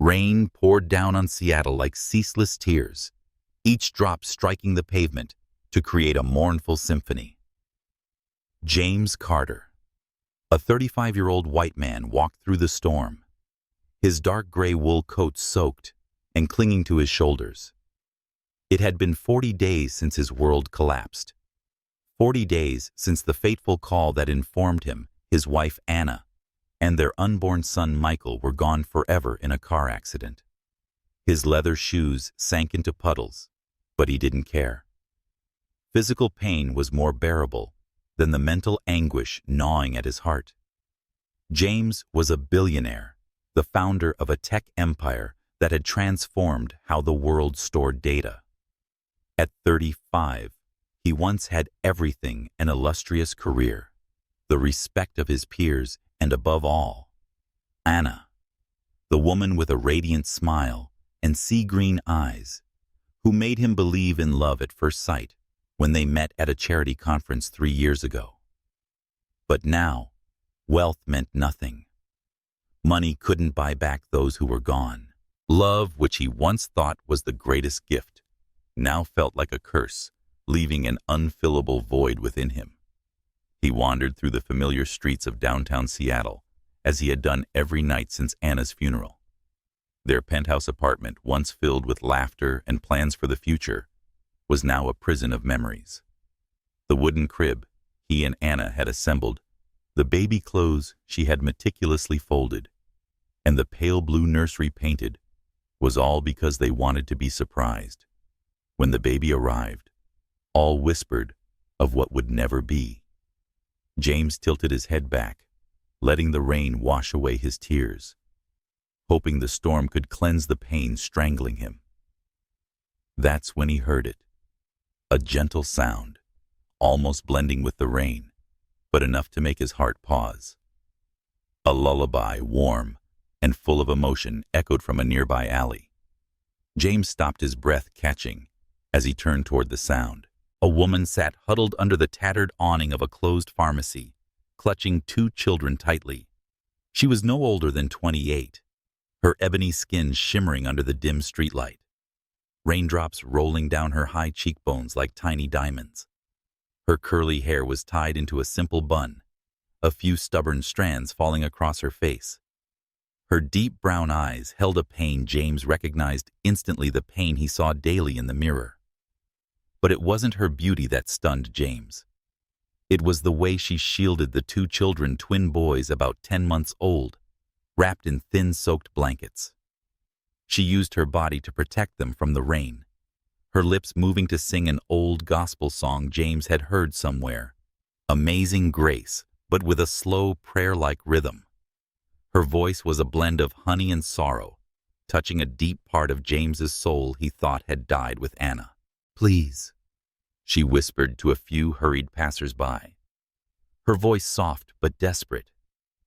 Rain poured down on Seattle like ceaseless tears, each drop striking the pavement to create a mournful symphony. James Carter, a 35-year-old white man, walked through the storm, his dark gray wool coat soaked and clinging to his shoulders. It had been 40 days since his world collapsed. 40 days since the fateful call that informed him his wife Anna and their unborn son Michael were gone forever in a car accident. His leather shoes sank into puddles, but he didn't care. Physical pain was more bearable than the mental anguish gnawing at his heart. James was a billionaire, the founder of a tech empire that had transformed how the world stored data. At 35, he once had everything: an illustrious career, the respect of his peers, and above all, Anna, the woman with a radiant smile and sea-green eyes, who made him believe in love at first sight when they met at a charity conference 3 years ago. But now, wealth meant nothing. Money couldn't buy back those who were gone. Love, which he once thought was the greatest gift, now felt like a curse, leaving an unfillable void within him. He wandered through the familiar streets of downtown Seattle, as he had done every night since Anna's funeral. Their penthouse apartment, once filled with laughter and plans for the future, was now a prison of memories. The wooden crib he and Anna had assembled, the baby clothes she had meticulously folded, and the pale blue nursery painted, was all because they wanted to be surprised. When the baby arrived, all whispered of what would never be. James tilted his head back, letting the rain wash away his tears, hoping the storm could cleanse the pain strangling him. That's when he heard it. A gentle sound, almost blending with the rain, but enough to make his heart pause. A lullaby, warm and full of emotion, echoed from a nearby alley. James stopped, his breath catching, as he turned toward the sound. A woman sat huddled under the tattered awning of a closed pharmacy, clutching 2 children tightly. She was no older than 28, her ebony skin shimmering under the dim streetlight, raindrops rolling down her high cheekbones like tiny diamonds. Her curly hair was tied into a simple bun, a few stubborn strands falling across her face. Her deep brown eyes held a pain James recognized instantly, the pain he saw daily in the mirror. But it wasn't her beauty that stunned James. It was the way she shielded the 2 children, twin boys about 10 months old, wrapped in thin soaked blankets. She used her body to protect them from the rain, her lips moving to sing an old gospel song James had heard somewhere, Amazing Grace, but with a slow prayer-like rhythm. Her voice was a blend of honey and sorrow, touching a deep part of James's soul he thought had died with Anna. "Please," she whispered to a few hurried passers-by, her voice soft but desperate,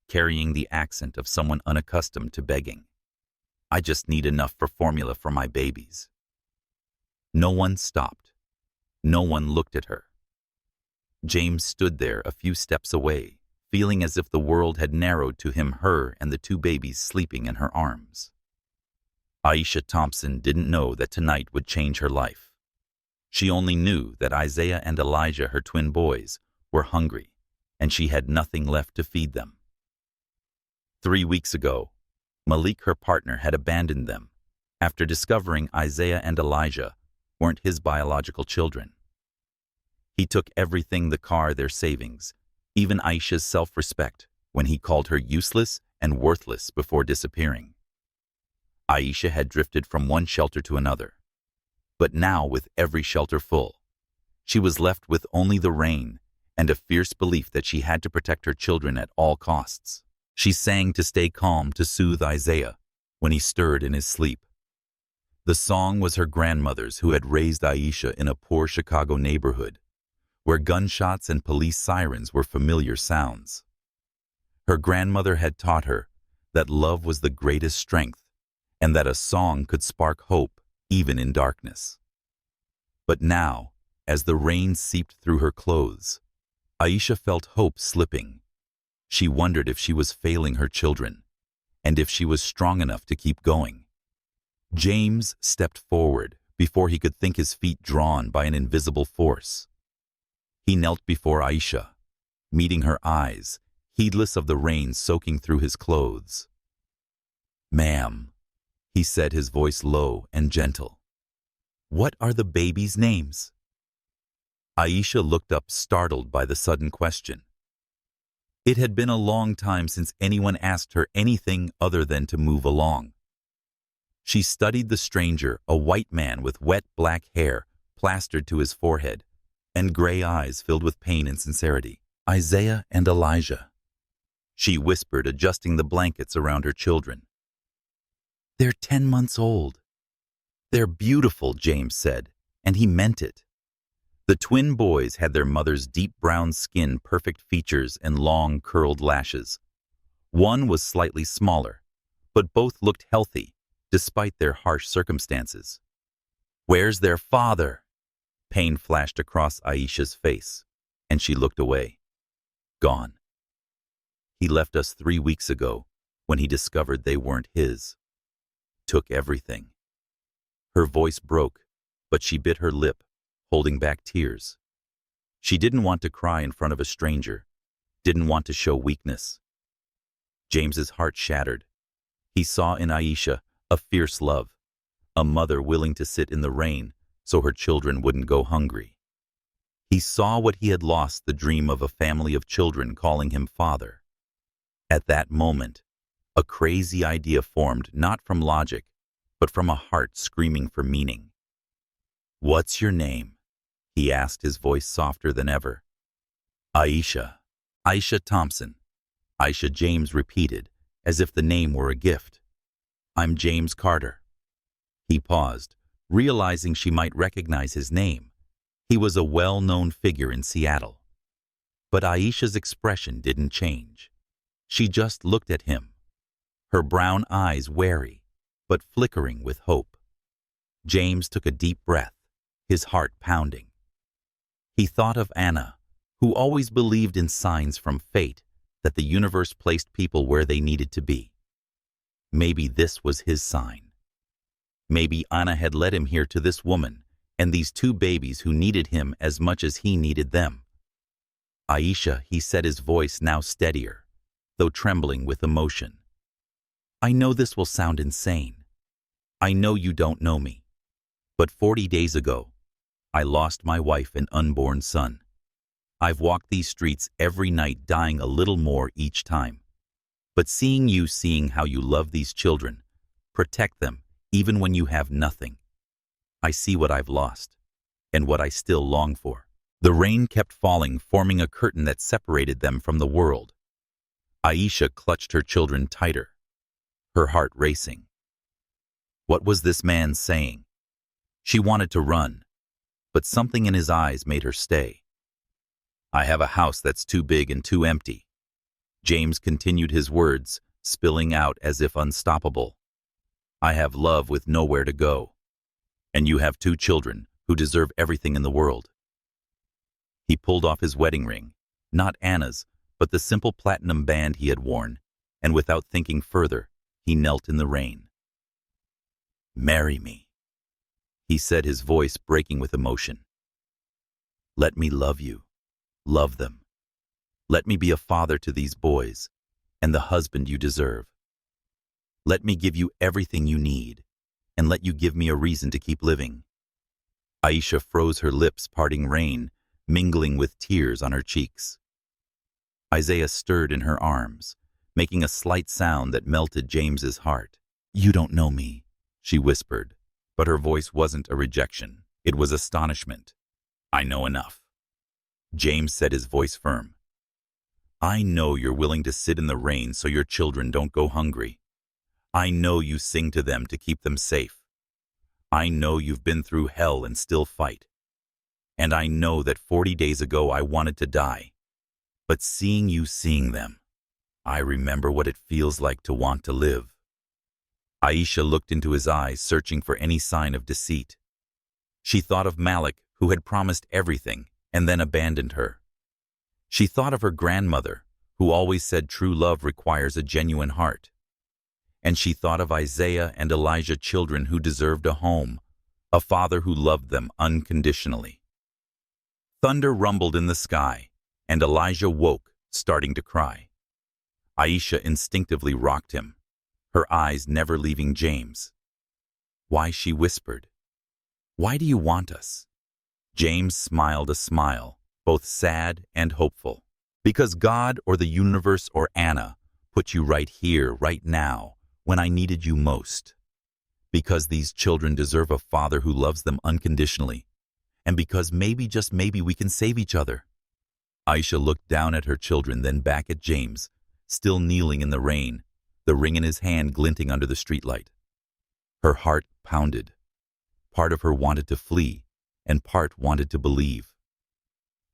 carrying the accent of someone unaccustomed to begging. "I just need enough for formula for my babies." No one stopped. No one looked at her. James stood there a few steps away, feeling as if the world had narrowed to him, her and the 2 babies sleeping in her arms. Aisha Thompson didn't know that tonight would change her life. She only knew that Isaiah and Elijah, her twin boys, were hungry, and she had nothing left to feed them. 3 weeks ago, Malik, her partner, had abandoned them after discovering Isaiah and Elijah weren't his biological children. He took everything: the car, their savings, even Aisha's self-respect, when he called her useless and worthless before disappearing. Aisha had drifted from one shelter to another, but now, with every shelter full, she was left with only the rain and a fierce belief that she had to protect her children at all costs. She sang to stay calm, to soothe Isaiah when he stirred in his sleep. The song was her grandmother's, who had raised Aisha in a poor Chicago neighborhood, where gunshots and police sirens were familiar sounds. Her grandmother had taught her that love was the greatest strength, and that a song could spark hope even in darkness. But now, as the rain seeped through her clothes, Aisha felt hope slipping. She wondered if she was failing her children, and if she was strong enough to keep going. James stepped forward before he could think, his feet drawn by an invisible force. He knelt before Aisha, meeting her eyes, heedless of the rain soaking through his clothes. "Ma'am," he said, his voice low and gentle, "what are the babies' names?" Aisha looked up, startled by the sudden question. It had been a long time since anyone asked her anything other than to move along. She studied the stranger, a white man with wet black hair plastered to his forehead, and gray eyes filled with pain and sincerity. "Isaiah and Elijah," she whispered, adjusting the blankets around her children. "They're 10 months old." "They're beautiful," James said, and he meant it. The twin boys had their mother's deep brown skin, perfect features, and long, curled lashes. One was slightly smaller, but both looked healthy, despite their harsh circumstances. "Where's their father?" Pain flashed across Aisha's face, and she looked away. "Gone. He left us 3 weeks ago when he discovered they weren't his. Took everything." Her voice broke, but she bit her lip, holding back tears. She didn't want to cry in front of a stranger, didn't want to show weakness. James's heart shattered. He saw in Aisha a fierce love, a mother willing to sit in the rain so her children wouldn't go hungry. He saw what he had lost, the dream of a family of children calling him father. At that moment, a crazy idea formed, not from logic, but from a heart screaming for meaning. "What's your name?" he asked, his voice softer than ever. "Aisha. Aisha Thompson." Aisha, James repeated, as if the name were a gift. "I'm James Carter." He paused, realizing she might recognize his name. He was a well-known figure in Seattle. But Aisha's expression didn't change. She just looked at him, her brown eyes wary, but flickering with hope. James took a deep breath, his heart pounding. He thought of Anna, who always believed in signs from fate, that the universe placed people where they needed to be. Maybe this was his sign. Maybe Anna had led him here to this woman and these 2 babies who needed him as much as he needed them. "Aisha," he said, his voice now steadier, though trembling with emotion. "I know this will sound insane. I know you don't know me. But 40 days ago, I lost my wife and unborn son. I've walked these streets every night, dying a little more each time. But seeing you, seeing how you love these children, protect them even when you have nothing, I see what I've lost and what I still long for." The rain kept falling, forming a curtain that separated them from the world. Aisha clutched her children tighter, her heart racing. What was this man saying? She wanted to run, but something in his eyes made her stay. "I have a house that's too big and too empty." James continued, his words spilling out as if unstoppable. "I have love with nowhere to go. And you have 2 children who deserve everything in the world." He pulled off his wedding ring, not Anna's, but the simple platinum band he had worn, and without thinking further, he knelt in the rain. "Marry me," he said, his voice breaking with emotion. "Let me love you, love them. Let me be a father to these boys, and the husband you deserve. Let me give you everything you need, and let you give me a reason to keep living." Aisha froze, her lips parting, rain mingling with tears on her cheeks. Isaiah stirred in her arms, making a slight sound that melted James's heart. "You don't know me," she whispered, but her voice wasn't a rejection. It was astonishment. "I know enough." James said, his voice firm. "I know you're willing to sit in the rain so your children don't go hungry. I know you sing to them to keep them safe. I know you've been through hell and still fight. And I know that 40 days ago I wanted to die. But seeing you, seeing them, I remember what it feels like to want to live." Aisha looked into his eyes, searching for any sign of deceit. She thought of Malik, who had promised everything and then abandoned her. She thought of her grandmother, who always said true love requires a genuine heart. and she thought of Isaiah and Elijah, children who deserved a home, a father who loved them unconditionally. Thunder rumbled in the sky, and Elijah woke, starting to cry. Aisha instinctively rocked him, her eyes never leaving James. "Why?" she whispered. "Why do you want us?" James smiled a smile, both sad and hopeful. "Because God or the universe or Anna put you right here, right now, when I needed you most. Because these children deserve a father who loves them unconditionally. And because maybe, just maybe, we can save each other." Aisha looked down at her children, then back at James, still kneeling in the rain, the ring in his hand glinting under the streetlight. Her heart pounded. Part of her wanted to flee, and part wanted to believe.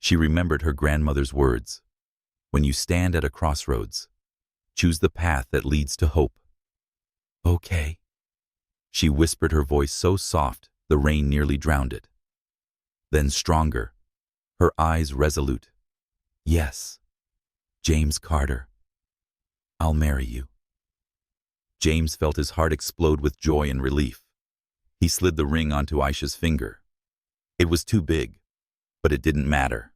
She remembered her grandmother's words, "When you stand at a crossroads, choose the path that leads to hope." "Okay," she whispered, her voice so soft the rain nearly drowned it. Then stronger, her eyes resolute. "Yes, James Carter, I'll marry you." James felt his heart explode with joy and relief. He slid the ring onto Aisha's finger. It was too big, but it didn't matter.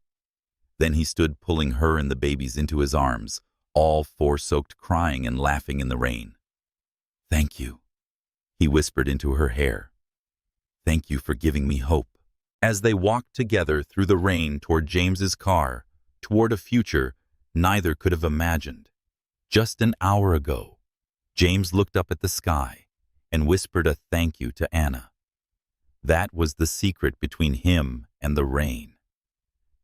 Then he stood pulling her and the babies into his arms, all four soaked, crying and laughing in the rain. "Thank you," he whispered into her hair. "Thank you for giving me hope." As they walked together through the rain toward James's car, toward a future neither could have imagined. Just an hour ago, James looked up at the sky and whispered a thank you to Anna. That was the secret between him and the rain.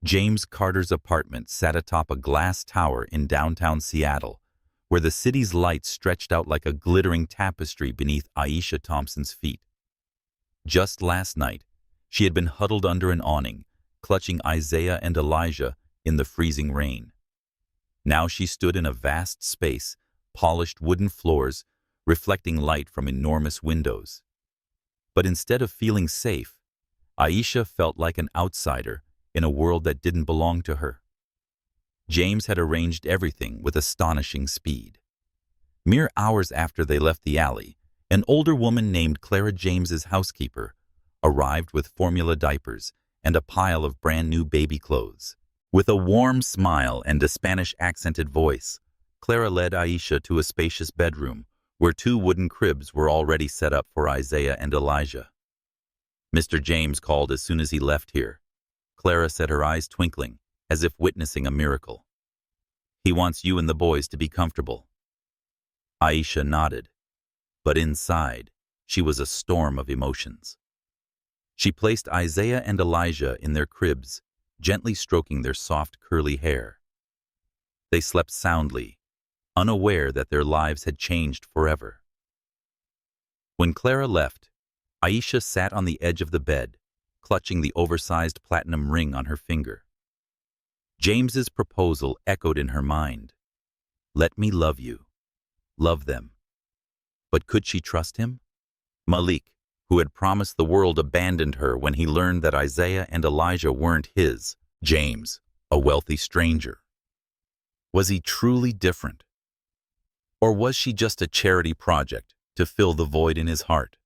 James Carter's apartment sat atop a glass tower in downtown Seattle, where the city's lights stretched out like a glittering tapestry beneath Aisha Thompson's feet. Just last night, she had been huddled under an awning, clutching Isaiah and Elijah in the freezing rain. Now she stood in a vast space, polished wooden floors, reflecting light from enormous windows. But instead of feeling safe, Aisha felt like an outsider in a world that didn't belong to her. James had arranged everything with astonishing speed. Mere hours after they left the alley, an older woman named Clara, James's housekeeper, arrived with formula diapers and a pile of brand-new baby clothes. With a warm smile and a Spanish-accented voice, Clara led Aisha to a spacious bedroom where 2 wooden cribs were already set up for Isaiah and Elijah. "Mr. James called as soon as he left here," Clara said, her eyes twinkling, as if witnessing a miracle. "He wants you and the boys to be comfortable." Aisha nodded, but inside, she was a storm of emotions. She placed Isaiah and Elijah in their cribs, gently stroking their soft, curly hair. They slept soundly, unaware that their lives had changed forever. When Clara left, Aisha sat on the edge of the bed, clutching the oversized platinum ring on her finger. James's proposal echoed in her mind. Let me love you. Love them. But could she trust him? Malik, who had promised the world, abandoned her when he learned that Isaiah and Elijah weren't his. James, a wealthy stranger. Was he truly different? Or was she just a charity project to fill the void in his heart?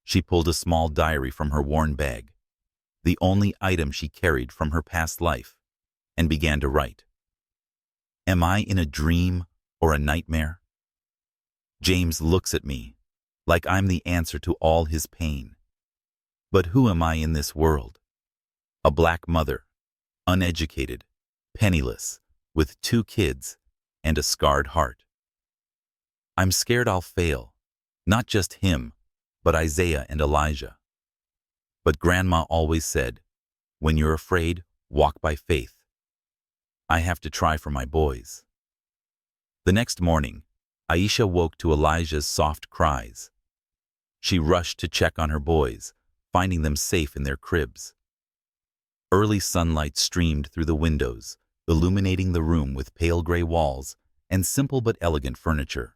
She pulled a small diary from her worn bag, the only item she carried from her past life, and began to write. Am I in a dream or a nightmare? James looks at me like I'm the answer to all his pain. But who am I in this world? A black mother, uneducated, penniless, with 2 kids and a scarred heart. I'm scared I'll fail, not just him, but Isaiah and Elijah. But Grandma always said, when you're afraid, walk by faith. I have to try for my boys. The next morning, Aisha woke to Elijah's soft cries. She rushed to check on her boys, finding them safe in their cribs. Early sunlight streamed through the windows, illuminating the room with pale gray walls and simple but elegant furniture.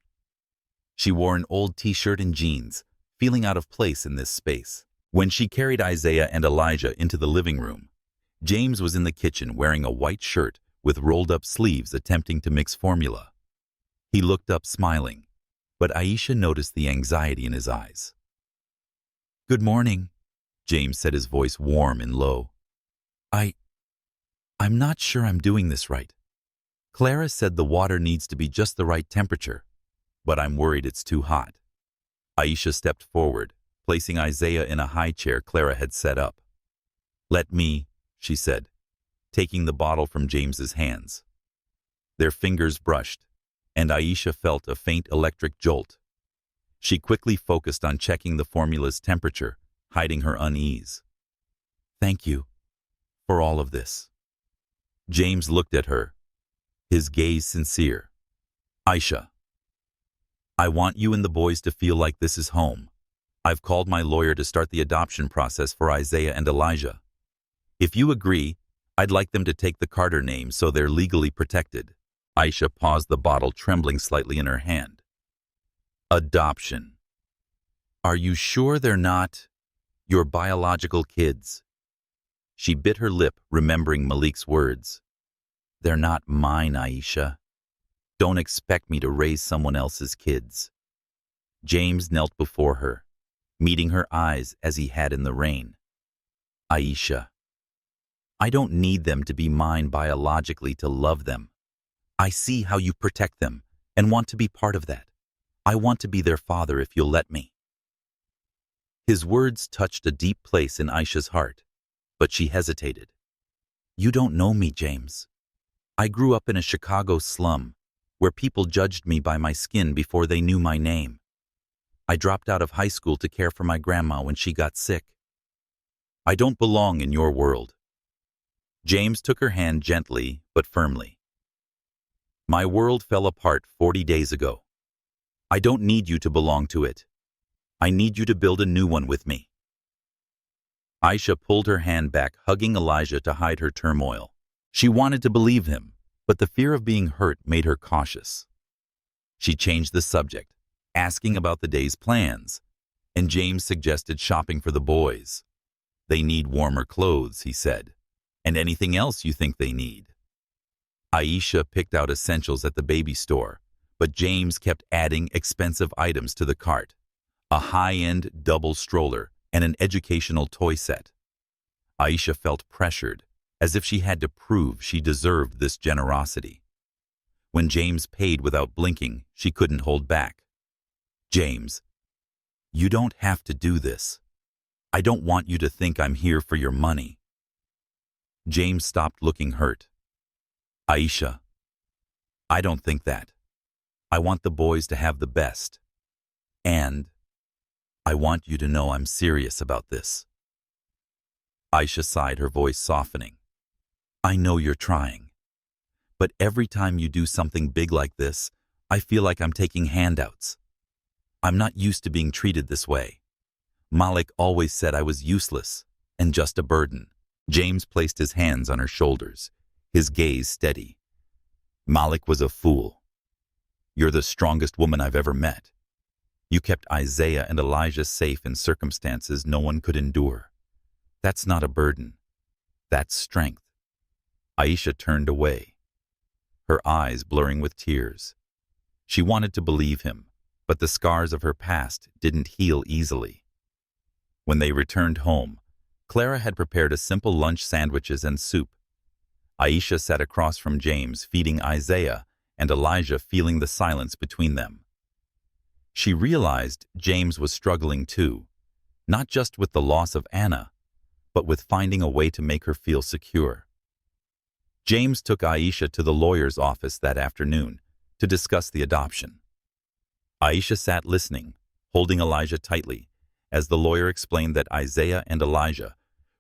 She wore an old t-shirt and jeans, feeling out of place in this space. When she carried Isaiah and Elijah into the living room, James was in the kitchen wearing a white shirt with rolled-up sleeves, attempting to mix formula. He looked up smiling, but Aisha noticed the anxiety in his eyes. "Good morning," James said, his voice warm and low. I'm not sure I'm doing this right. Clara said the water needs to be just the right temperature, but I'm worried it's too hot." Aisha stepped forward, placing Isaiah in a high chair Clara had set up. "Let me," she said, taking the bottle from James's hands. Their fingers brushed, and Aisha felt a faint electric jolt. She quickly focused on checking the formula's temperature, hiding her unease. "Thank you for all of this." James looked at her, his gaze sincere. "Aisha, I want you and the boys to feel like this is home. I've called my lawyer to start the adoption process for Isaiah and Elijah. If you agree, I'd like them to take the Carter name so they're legally protected." Aisha paused the bottle, trembling slightly in her hand. "Adoption. Are you sure they're not your biological kids?" She bit her lip, remembering Malik's words. "They're not mine, Aisha. Don't expect me to raise someone else's kids." James knelt before her, meeting her eyes as he had in the rain. "Aisha, I don't need them to be mine biologically to love them. I see how you protect them and want to be part of that. I want to be their father if you'll let me." His words touched a deep place in Aisha's heart, but she hesitated. "You don't know me, James. I grew up in a Chicago slum where people judged me by my skin before they knew my name. I dropped out of high school to care for my grandma when she got sick. I don't belong in your world." James took her hand gently but firmly. "My world fell apart 40 days ago. I don't need you to belong to it. I need you to build a new one with me." Aisha pulled her hand back, hugging Elijah to hide her turmoil. She wanted to believe him, but the fear of being hurt made her cautious. She changed the subject, asking about the day's plans, and James suggested shopping for the boys. "They need warmer clothes," he said, "and anything else you think they need." Aisha picked out essentials at the baby store, but James kept adding expensive items to the cart, a high-end double stroller and an educational toy set. Aisha felt pressured, as if she had to prove she deserved this generosity. When James paid without blinking, she couldn't hold back. "James, you don't have to do this. I don't want you to think I'm here for your money." James stopped, looking hurt. "Aisha, I don't think that. I want the boys to have the best. And I want you to know I'm serious about this." Aisha sighed, her voice softening. "I know you're trying. But every time you do something big like this, I feel like I'm taking handouts. I'm not used to being treated this way. Malik always said I was useless and just a burden." James placed his hands on her shoulders, his gaze steady. "Malik was a fool. You're the strongest woman I've ever met. You kept Isaiah and Elijah safe in circumstances no one could endure. That's not a burden. That's strength." Aisha turned away, her eyes blurring with tears. She wanted to believe him, but the scars of her past didn't heal easily. When they returned home, Clara had prepared a simple lunch, sandwiches and soup. Aisha sat across from James, feeding Isaiah, and Elijah feeling the silence between them. She realized James was struggling too, not just with the loss of Anna, but with finding a way to make her feel secure. James took Aisha to the lawyer's office that afternoon to discuss the adoption. Aisha sat listening, holding Elijah tightly, as the lawyer explained that Isaiah and Elijah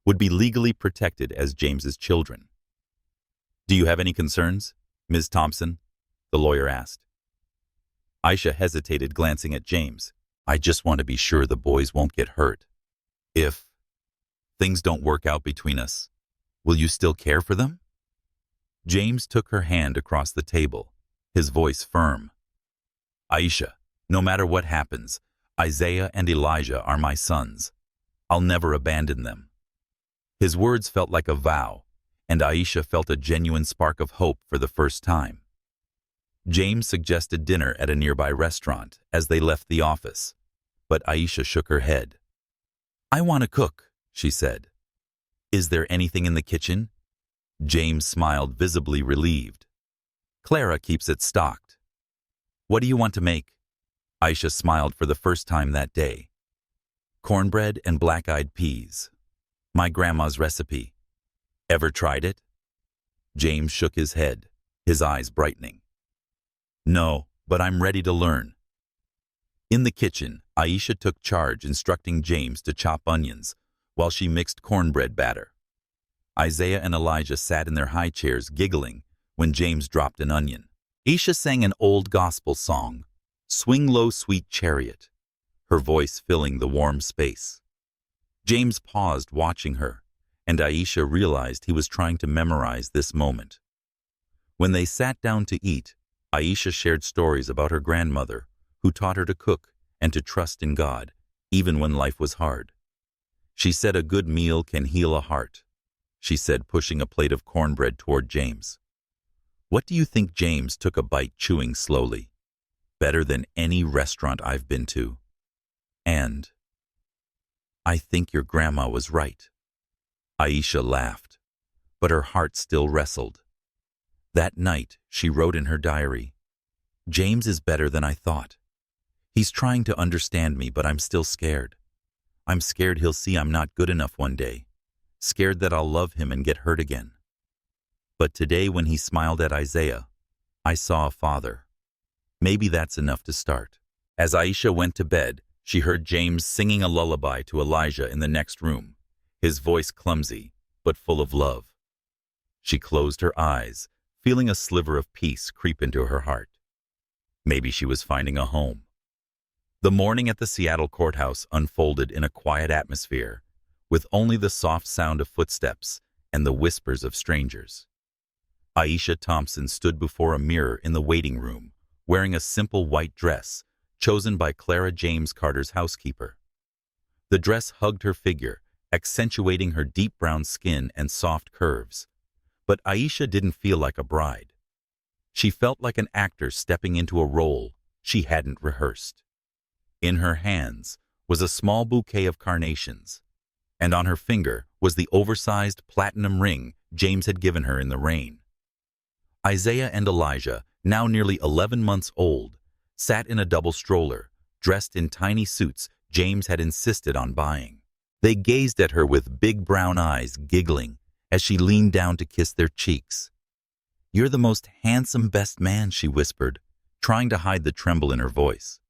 would be legally protected as James's children. "Do you have any concerns, Ms. Thompson?" the lawyer asked. Aisha hesitated, glancing at James. "I just want to be sure the boys won't get hurt. If things don't work out between us, will you still care for them?" James took her hand across the table, his voice firm. "Aisha, no matter what happens, Isaiah and Elijah are my sons. I'll never abandon them." His words felt like a vow, and Aisha felt a genuine spark of hope for the first time. James suggested dinner at a nearby restaurant as they left the office, but Aisha shook her head. "I want to cook," she said. "Is there anything in the kitchen?" James smiled, visibly relieved. "Clara keeps it stocked." "What do you want to make?" Aisha smiled for the first time that day. "Cornbread and black-eyed peas. My grandma's recipe. Ever tried it?" James shook his head, his eyes brightening. "No, but I'm ready to learn." In the kitchen, Aisha took charge, instructing James to chop onions while she mixed cornbread batter. Isaiah and Elijah sat in their high chairs giggling when James dropped an onion. Aisha sang an old gospel song, "Swing Low, Sweet Chariot," her voice filling the warm space. James paused, watching her, and Aisha realized he was trying to memorize this moment. When they sat down to eat, Aisha shared stories about her grandmother, who taught her to cook and to trust in God, even when life was hard. She said a good meal can heal a heart, she said, pushing a plate of cornbread toward James. "What do you think?" James took a bite, chewing slowly. "Better than any restaurant I've been to. And I think your grandma was right." Aisha laughed, but her heart still wrestled. That night, she wrote in her diary, "James is better than I thought. He's trying to understand me, but I'm still scared. I'm scared he'll see I'm not good enough one day, scared that I'll love him and get hurt again. But today, when he smiled at Isaiah, I saw a father. Maybe that's enough to start." As Aisha went to bed, she heard James singing a lullaby to Elijah in the next room, his voice clumsy but full of love. She closed her eyes, feeling a sliver of peace creep into her heart. Maybe she was finding a home. The morning at the Seattle courthouse unfolded in a quiet atmosphere, with only the soft sound of footsteps and the whispers of strangers. Aisha Thompson stood before a mirror in the waiting room, wearing a simple white dress chosen by Clara James Carter's housekeeper. The dress hugged her figure, accentuating her deep brown skin and soft curves. But Aisha didn't feel like a bride. She felt like an actor stepping into a role she hadn't rehearsed. In her hands was a small bouquet of carnations, and on her finger was the oversized platinum ring James had given her in the rain. Isaiah and Elijah, now nearly 11 months old, sat in a double stroller, dressed in tiny suits James had insisted on buying. They gazed at her with big brown eyes, giggling as she leaned down to kiss their cheeks. "You're the most handsome best man," she whispered, trying to hide the tremble in her voice.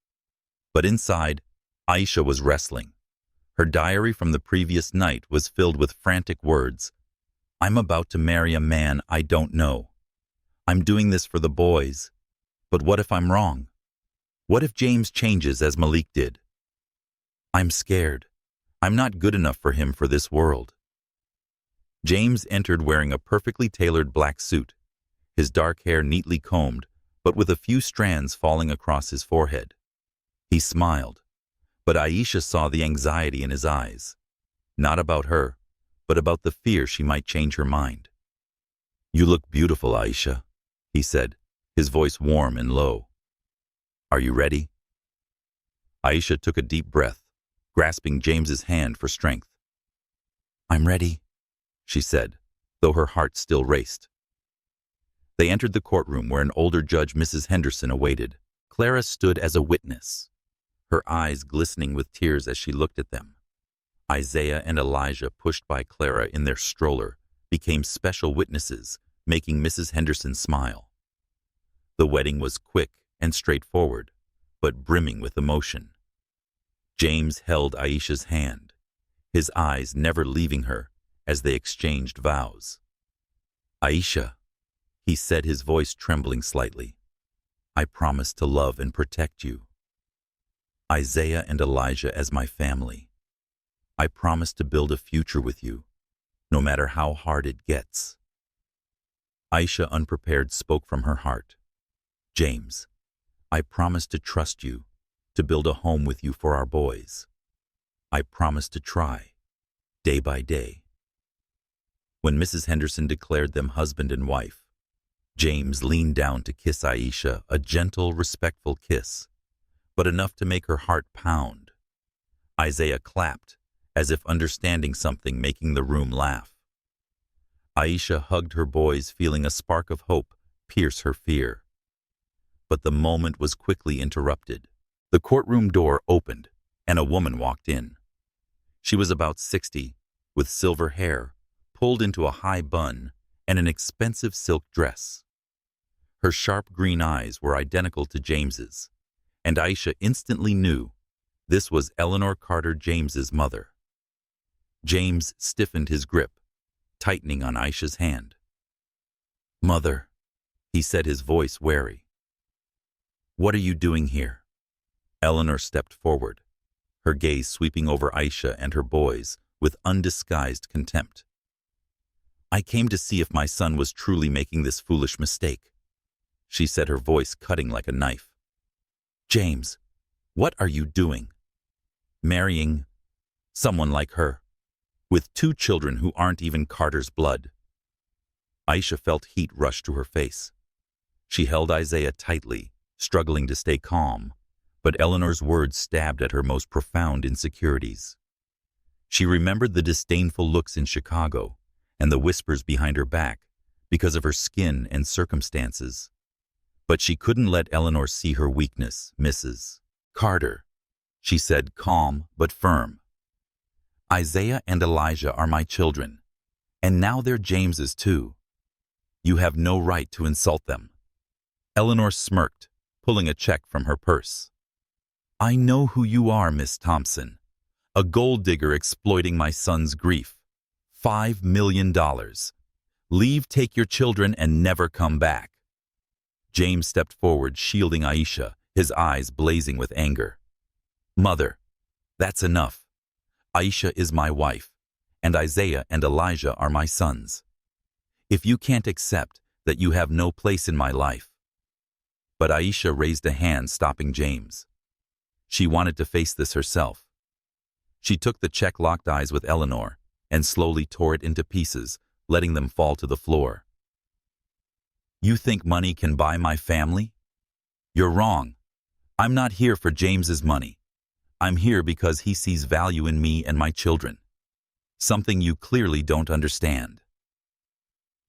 But inside, Aisha was wrestling. Her diary from the previous night was filled with frantic words. "I'm about to marry a man I don't know. I'm doing this for the boys. But what if I'm wrong? What if James changes as Malik did? I'm scared. I'm not good enough for him for this world." James entered wearing a perfectly tailored black suit, his dark hair neatly combed, but with a few strands falling across his forehead. He smiled, but Aisha saw the anxiety in his eyes, not about her, but about the fear she might change her mind. "You look beautiful, Aisha," he said, his voice warm and low. "Are you ready?" Aisha took a deep breath, grasping James's hand for strength. "I'm ready," she said, though her heart still raced. They entered the courtroom where an older judge, Mrs. Henderson, awaited. Clara stood as a witness, her eyes glistening with tears as she looked at them. Isaiah and Elijah, pushed by Clara in their stroller, became special witnesses, making Mrs. Henderson smile. The wedding was quick and straightforward, but brimming with emotion. James held Aisha's hand, his eyes never leaving her as they exchanged vows. "Aisha," he said, his voice trembling slightly, "I promise to love and protect you. Isaiah and Elijah as my family. I promise to build a future with you, no matter how hard it gets." Aisha, unprepared, spoke from her heart. "James, I promise to trust you, to build a home with you for our boys. I promise to try, day by day." When Mrs. Henderson declared them husband and wife, James leaned down to kiss Aisha, a gentle, respectful kiss, but enough to make her heart pound. Isaiah clapped, as if understanding something, making the room laugh. Aisha hugged her boys, feeling a spark of hope pierce her fear. But the moment was quickly interrupted. The courtroom door opened, and a woman walked in. She was about 60, with silver hair, pulled into a high bun, and an expensive silk dress. Her sharp green eyes were identical to James's, and Aisha instantly knew this was Eleanor Carter, James's mother. James stiffened his grip, tightening on Aisha's hand. "Mother," he said, his voice wary. "What are you doing here?" Eleanor stepped forward, her gaze sweeping over Aisha and her boys with undisguised contempt. "I came to see if my son was truly making this foolish mistake," she said, her voice cutting like a knife. "James, what are you doing? Marrying someone like her, with 2 children who aren't even Carter's blood?" Aisha felt heat rush to her face. She held Isaiah tightly, struggling to stay calm, but Eleanor's words stabbed at her most profound insecurities. She remembered the disdainful looks in Chicago and the whispers behind her back because of her skin and circumstances. But she couldn't let Eleanor see her weakness. "Mrs. Carter," she said, calm but firm. "Isaiah and Elijah are my children, and now they're James's too. You have no right to insult them." Eleanor smirked, pulling a check from her purse. "I know who you are, Miss Thompson. A gold digger exploiting my son's grief. $5 million. Leave, take your children, and never come back." James stepped forward, shielding Aisha, his eyes blazing with anger. "Mother, that's enough. Aisha is my wife, and Isaiah and Elijah are my sons. If you can't accept that, you have no place in my life." But Aisha raised a hand, stopping James. She wanted to face this herself. She took the check, locked eyes with Eleanor, and slowly tore it into pieces, letting them fall to the floor. "You think money can buy my family? You're wrong. I'm not here for James's money. I'm here because he sees value in me and my children. Something you clearly don't understand."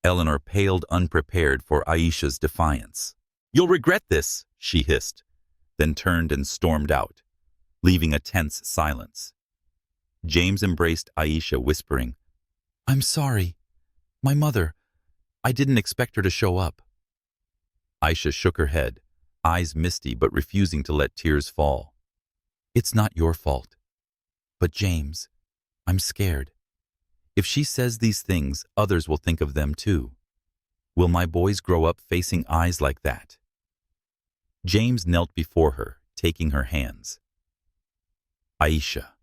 Eleanor paled, unprepared for Aisha's defiance. "You'll regret this," she hissed, then turned and stormed out, leaving a tense silence. James embraced Aisha, whispering, "I'm sorry. My mother. I didn't expect her to show up." Aisha shook her head, eyes misty but refusing to let tears fall. "It's not your fault. But James, I'm scared. If she says these things, others will think of them too. Will my boys grow up facing eyes like that?" James knelt before her, taking her hands. "Aisha,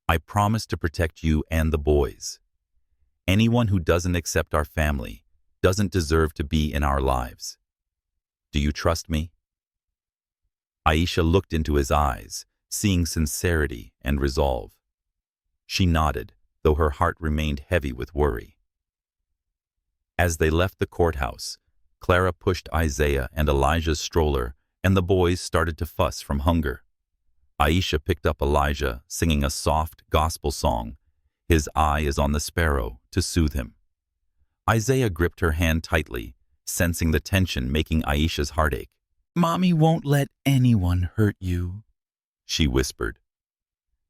I promise to protect you and the boys. Anyone who doesn't accept our family doesn't deserve to be in our lives. Do you trust me?" Aisha looked into his eyes, seeing sincerity and resolve. She nodded, though her heart remained heavy with worry. As they left the courthouse, Clara pushed Isaiah and Elijah's stroller, and the boys started to fuss from hunger. Aisha picked up Elijah, singing a soft gospel song, "His Eye is on the Sparrow," to soothe him. Isaiah gripped her hand tightly, sensing the tension making Aisha's heart ache. "Mommy won't let anyone hurt you," she whispered.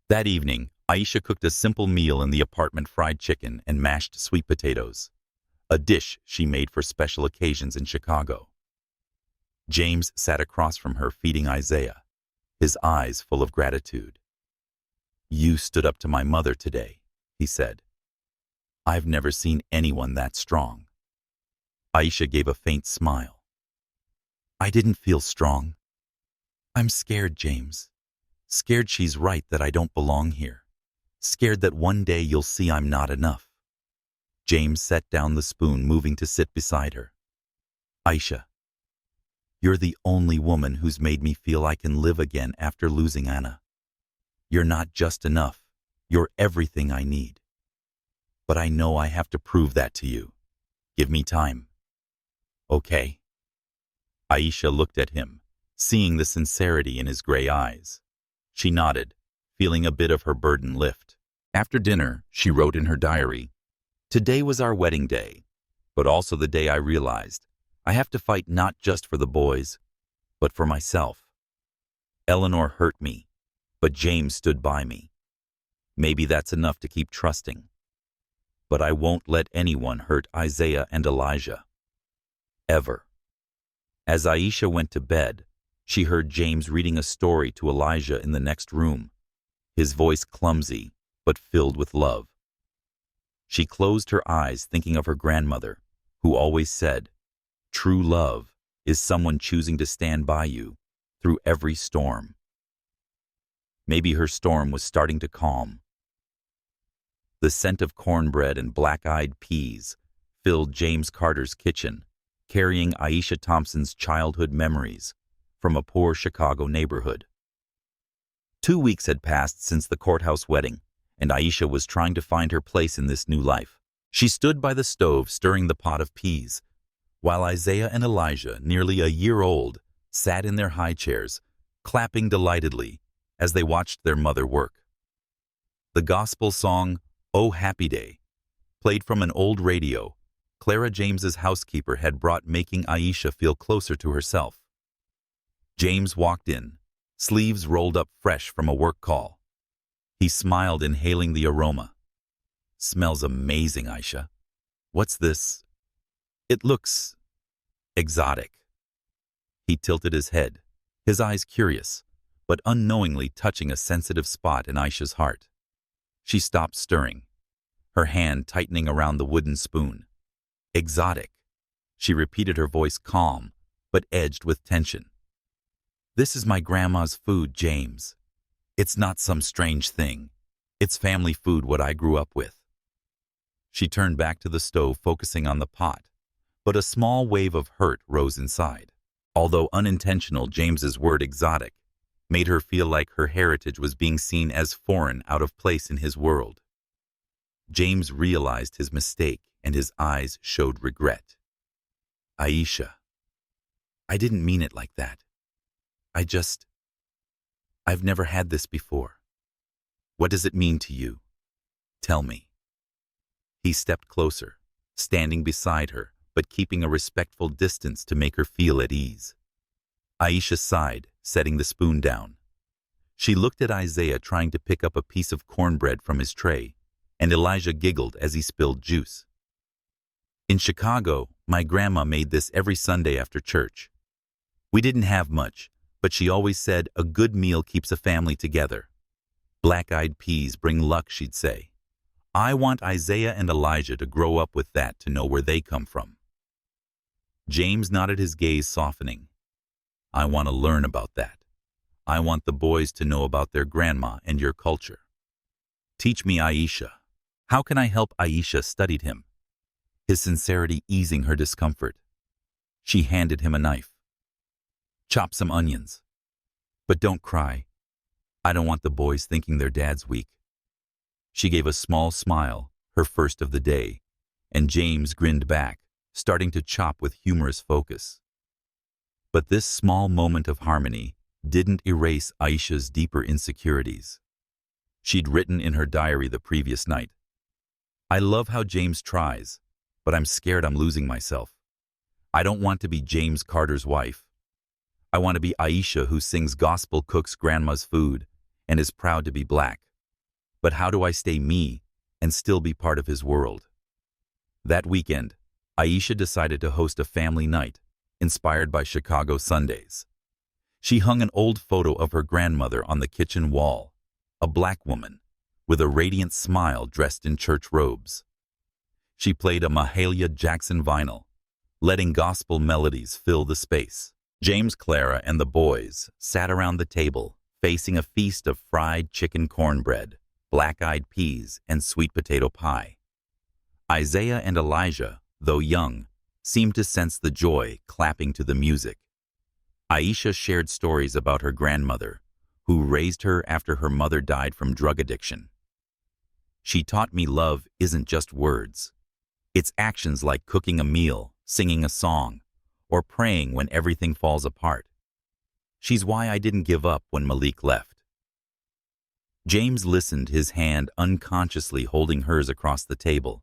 That evening, Aisha cooked a simple meal in the apartment: fried chicken and mashed sweet potatoes, a dish she made for special occasions in Chicago. James sat across from her, feeding Isaiah, his eyes full of gratitude. "You stood up to my mother today," he said. "I've never seen anyone that strong." Aisha gave a faint smile. "I didn't feel strong. I'm scared, James. Scared she's right, that I don't belong here. Scared that one day you'll see I'm not enough." James set down the spoon, moving to sit beside her. "Aisha, you're the only woman who's made me feel I can live again after losing Anna. You're not just enough. You're everything I need. But I know I have to prove that to you. Give me time." okay?" Aisha looked at him, seeing the sincerity in his gray eyes. She nodded, feeling a bit of her burden lift. After dinner, she wrote in her diary, "Today was our wedding day, but also the day I realized I have to fight not just for the boys, but for myself. Eleanor hurt me, but James stood by me. Maybe that's enough to keep trusting. But I won't let anyone hurt Isaiah and Elijah. Ever." As Aisha went to bed, she heard James reading a story to Elijah in the next room, his voice clumsy but filled with love. She closed her eyes thinking of her grandmother, who always said, "True love is someone choosing to stand by you through every storm." Maybe her storm was starting to calm. The scent of cornbread and black-eyed peas filled James Carter's kitchen, carrying Aisha Thompson's childhood memories from a poor Chicago neighborhood. 2 weeks had passed since the courthouse wedding, and Aisha was trying to find her place in this new life. She stood by the stove stirring the pot of peas, while Isaiah and Elijah, nearly a year old, sat in their high chairs, clapping delightedly as they watched their mother work. The gospel song, "Oh Happy Day," played from an old radio Clara James's housekeeper had brought, making Aisha feel closer to herself. James walked in, sleeves rolled up fresh from a work call. He smiled, inhaling the aroma. "Smells amazing, Aisha. What's this? It looks exotic." He tilted his head, his eyes curious, but unknowingly touching a sensitive spot in Aisha's heart. She stopped stirring, her hand tightening around the wooden spoon. "Exotic," she repeated, her voice calm, but edged with tension. "This is my grandma's food, James. It's not some strange thing. It's family food, what I grew up with." She turned back to the stove, focusing on the pot, but a small wave of hurt rose inside. Although unintentional, James's word "exotic" made her feel like her heritage was being seen as foreign, out of place in his world. James realized his mistake, and his eyes showed regret. "Aisha, I didn't mean it like that. I've never had this before. What does it mean to you? Tell me." He stepped closer, standing beside her, but keeping a respectful distance to make her feel at ease. Aisha sighed, setting the spoon down. She looked at Isaiah trying to pick up a piece of cornbread from his tray, and Elijah giggled as he spilled juice. "In Chicago, my grandma made this every Sunday after church. We didn't have much, but she always said a good meal keeps a family together. Black-eyed peas bring luck, she'd say. I want Isaiah and Elijah to grow up with that, to know where they come from." James nodded, his gaze softening. "I want to learn about that. I want the boys to know about their grandma and your culture. Teach me, Aisha." "How can I help?" Aisha studied him, his sincerity easing her discomfort. She handed him a knife. "Chop some onions. But don't cry. I don't want the boys thinking their dad's weak." She gave a small smile, her first of the day, and James grinned back, starting to chop with humorous focus. But this small moment of harmony didn't erase Aisha's deeper insecurities. She'd written in her diary the previous night, "I love how James tries, but I'm scared I'm losing myself. I don't want to be James Carter's wife. I want to be Aisha, who sings gospel, cooks grandma's food, and is proud to be black. But how do I stay me and still be part of his world?" That weekend, Aisha decided to host a family night inspired by Chicago Sundays. She hung an old photo of her grandmother on the kitchen wall, a black woman with a radiant smile dressed in church robes. She played a Mahalia Jackson vinyl, letting gospel melodies fill the space. James, Clara, and the boys sat around the table, facing a feast of fried chicken, cornbread, black-eyed peas, and sweet potato pie. Isaiah and Elijah, though young, seemed to sense the joy, clapping to the music. Aisha shared stories about her grandmother, who raised her after her mother died from drug addiction. "She taught me love isn't just words. It's actions, like cooking a meal, singing a song, or praying when everything falls apart. She's why I didn't give up when Malik left. James listened, his hand unconsciously holding hers across the table.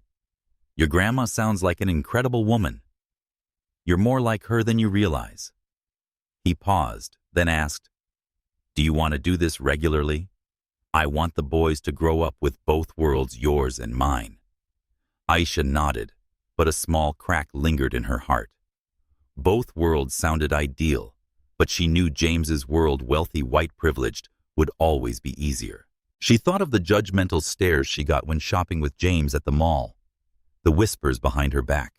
Your grandma sounds like an incredible woman. You're more like her than you realize. He paused, then asked, do you want to do this regularly? I want the boys to grow up with both worlds, yours and mine. Aisha nodded, but a small crack lingered in her heart. Both worlds sounded ideal, but she knew James's world, wealthy, white, privileged, would always be easier. She thought of the judgmental stares she got when shopping with James at the mall, the whispers behind her back.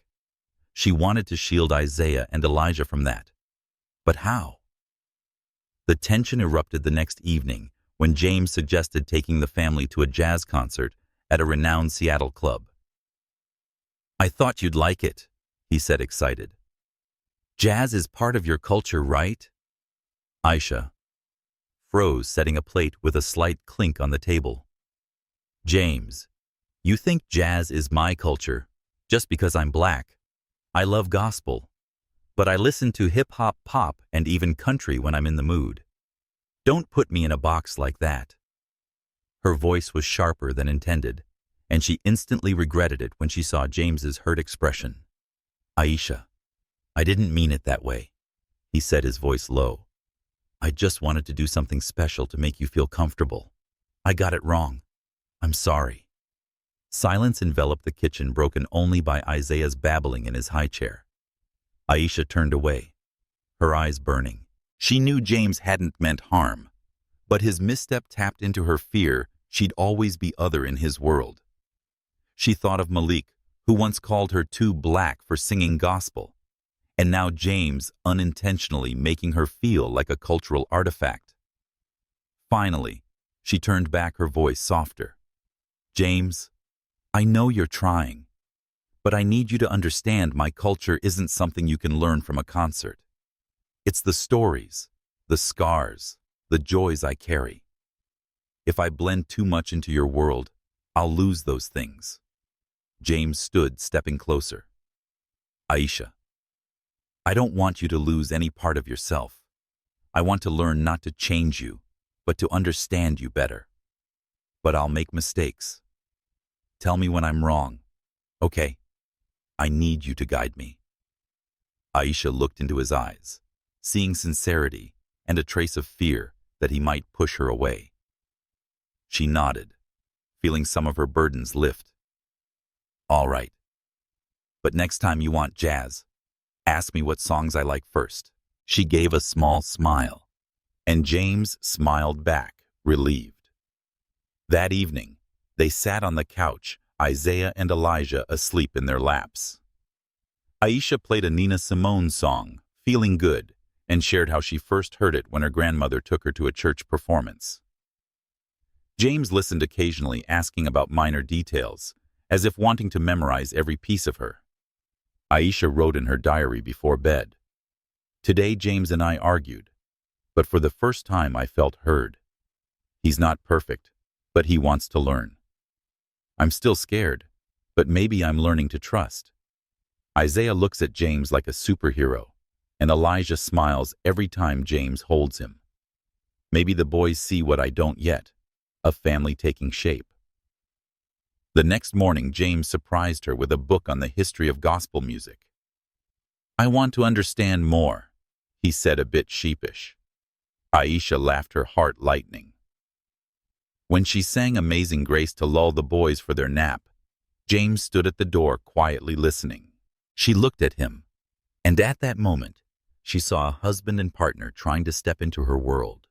She wanted to shield Isaiah and Elijah from that. But how? The tension erupted the next evening when James suggested taking the family to a jazz concert at a renowned Seattle club. I thought you'd like it, he said, excited. Jazz is part of your culture, right? Aisha froze, setting a plate with a slight clink on the table. James, you think jazz is my culture just because I'm black. I love gospel, but I listen to hip-hop, pop, and even country when I'm in the mood. Don't put me in a box like that. Her voice was sharper than intended, and she instantly regretted it when she saw James's hurt expression. Aisha, I didn't mean it that way, he said, his voice low. I just wanted to do something special to make you feel comfortable. I got it wrong. I'm sorry. Silence enveloped the kitchen, broken only by Isaiah's babbling in his high chair. Aisha turned away, her eyes burning. She knew James hadn't meant harm, but his misstep tapped into her fear she'd always be other in his world. She thought of Malik, who once called her too black for singing gospel, and now James unintentionally making her feel like a cultural artifact. Finally, she turned back, her voice softer. James, I know you're trying, but I need you to understand my culture isn't something you can learn from a concert. It's the stories, the scars, the joys I carry. If I blend too much into your world, I'll lose those things. James stood, stepping closer. Aisha, I don't want you to lose any part of yourself. I want to learn not to change you, but to understand you better. But I'll make mistakes. Tell me when I'm wrong, okay? I need you to guide me. Aisha looked into his eyes, seeing sincerity and a trace of fear that he might push her away. She nodded, feeling some of her burdens lift. All right. But next time you want jazz, ask me what songs I like first. She gave a small smile, and James smiled back, relieved. That evening, they sat on the couch, Isaiah and Elijah asleep in their laps. Aisha played a Nina Simone song, Feeling Good, and shared how she first heard it when her grandmother took her to a church performance. James listened occasionally, asking about minor details, as if wanting to memorize every piece of her. Aisha wrote in her diary before bed, Today James and I argued, but for the first time I felt heard. He's not perfect, but he wants to learn. I'm still scared, but maybe I'm learning to trust. Isaiah looks at James like a superhero, and Elijah smiles every time James holds him. Maybe the boys see what I don't yet, a family taking shape. The next morning, James surprised her with a book on the history of gospel music. I want to understand more, he said, a bit sheepish. Aisha laughed, her heart lightening. When she sang Amazing Grace to lull the boys for their nap, James stood at the door quietly listening. She looked at him, and at that moment, she saw a husband and partner trying to step into her world.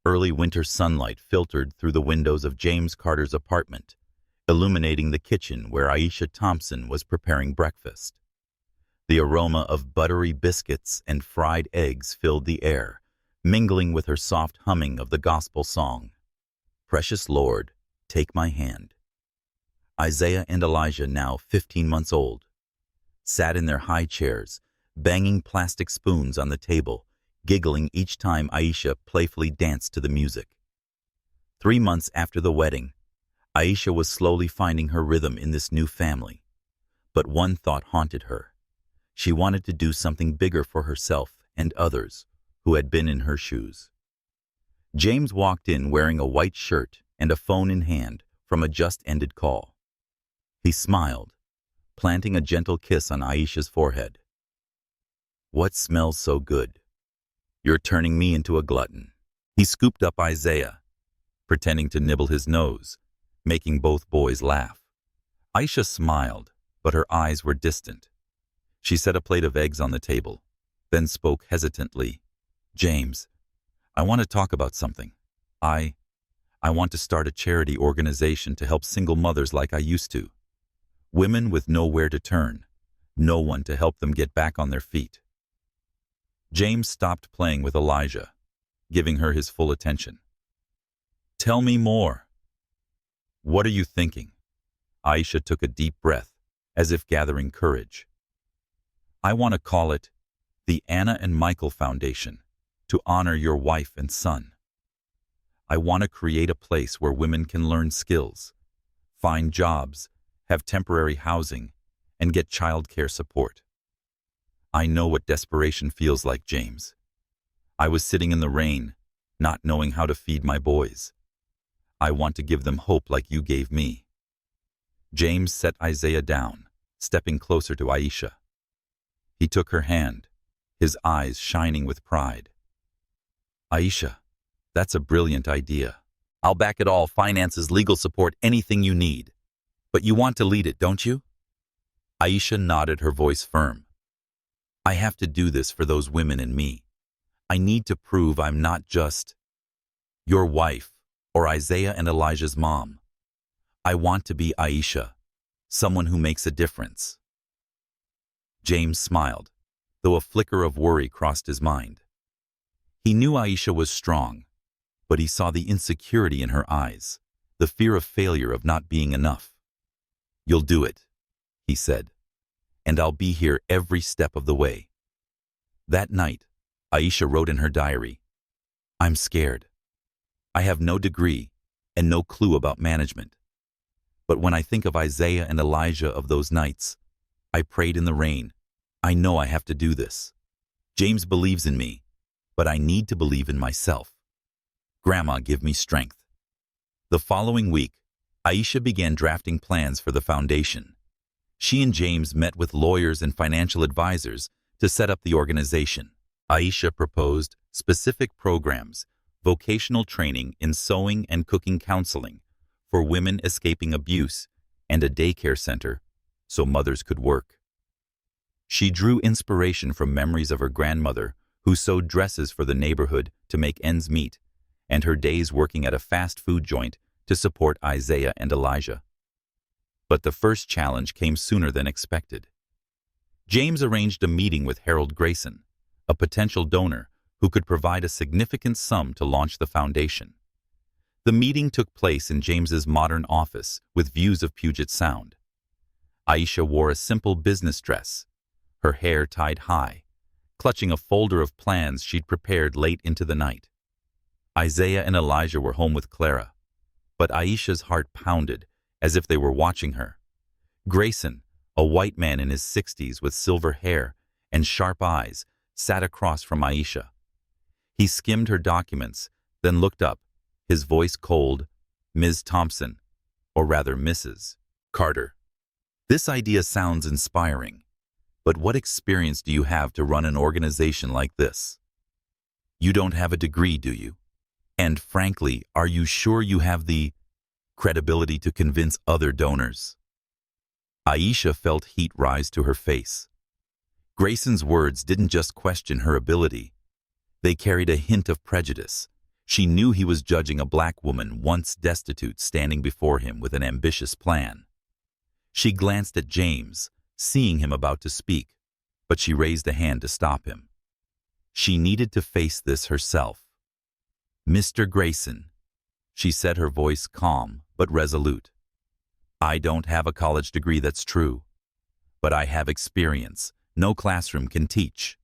Early winter sunlight filtered through the windows of James Carter's apartment, illuminating the kitchen where Aisha Thompson was preparing breakfast. The aroma of buttery biscuits and fried eggs filled the air, mingling with her soft humming of the gospel song, Precious Lord, Take My Hand. Isaiah and Elijah, now 15 months old, sat in their high chairs, banging plastic spoons on the table, giggling each time Aisha playfully danced to the music. 3 months after the wedding, Aisha was slowly finding her rhythm in this new family. But one thought haunted her. She wanted to do something bigger for herself and others who had been in her shoes. James walked in wearing a white shirt and a phone in hand from a just-ended call. He smiled, planting a gentle kiss on Aisha's forehead. "What smells so good? You're turning me into a glutton." He scooped up Isaiah, pretending to nibble his nose, making both boys laugh. Aisha smiled, but her eyes were distant. She set a plate of eggs on the table, then spoke hesitantly. "James, I want to talk about something. I want to start a charity organization to help single mothers like I used to. Women with nowhere to turn, no one to help them get back on their feet." James stopped playing with Elijah, giving her his full attention. "Tell me more." "What are you thinking?" Aisha took a deep breath, as if gathering courage. "I want to call it the Anna and Michael Foundation, to honor your wife and son. I want to create a place where women can learn skills, find jobs, have temporary housing, and get childcare support. I know what desperation feels like, James. I was sitting in the rain, not knowing how to feed my boys. I want to give them hope like you gave me." James set Isaiah down, stepping closer to Aisha. He took her hand, his eyes shining with pride. "Aisha, that's a brilliant idea. I'll back it all, finances, legal support, anything you need. But you want to lead it, don't you?" Aisha nodded, her voice firm. "I have to do this for those women and me. I need to prove I'm not just your wife or Isaiah and Elijah's mom. I want to be Aisha, someone who makes a difference." James smiled, though a flicker of worry crossed his mind. He knew Aisha was strong, but he saw the insecurity in her eyes, the fear of failure, of not being enough. "You'll do it," he said, "and I'll be here every step of the way." That night, Aisha wrote in her diary, "I'm scared. I have no degree and no clue about management. But when I think of Isaiah and Elijah of those nights, I prayed in the rain. I know I have to do this. James believes in me, but I need to believe in myself. Grandma, give me strength." The following week, Aisha began drafting plans for the foundation. She and James met with lawyers and financial advisors to set up the organization. Aisha proposed specific programs, vocational training in sewing and cooking counseling for women escaping abuse, and a daycare center so mothers could work. She drew inspiration from memories of her grandmother, who sewed dresses for the neighborhood to make ends meet, and her days working at a fast food joint to support Isaiah and Elijah. But the first challenge came sooner than expected. James arranged a meeting with Harold Grayson, a potential donor who could provide a significant sum to launch the foundation. The meeting took place in James's modern office with views of Puget Sound. Aisha wore a simple business dress, her hair tied high, clutching a folder of plans she'd prepared late into the night. Isaiah and Elijah were home with Clara, but Aisha's heart pounded as if they were watching her. Grayson, a white man in his 60s with silver hair and sharp eyes, sat across from Aisha. He skimmed her documents, then looked up, his voice cold. "Ms. Thompson, or rather Mrs. Carter, this idea sounds inspiring, but what experience do you have to run an organization like this? You don't have a degree, do you? And frankly, are you sure you have the credibility to convince other donors?" Aisha felt heat rise to her face. Grayson's words didn't just question her ability. They carried a hint of prejudice. She knew he was judging a black woman once destitute standing before him with an ambitious plan. She glanced at James, seeing him about to speak, but she raised a hand to stop him. She needed to face this herself. "Mr. Grayson," she said, her voice calm but resolute, "I don't have a college degree, that's true, but I have experience no classroom can teach.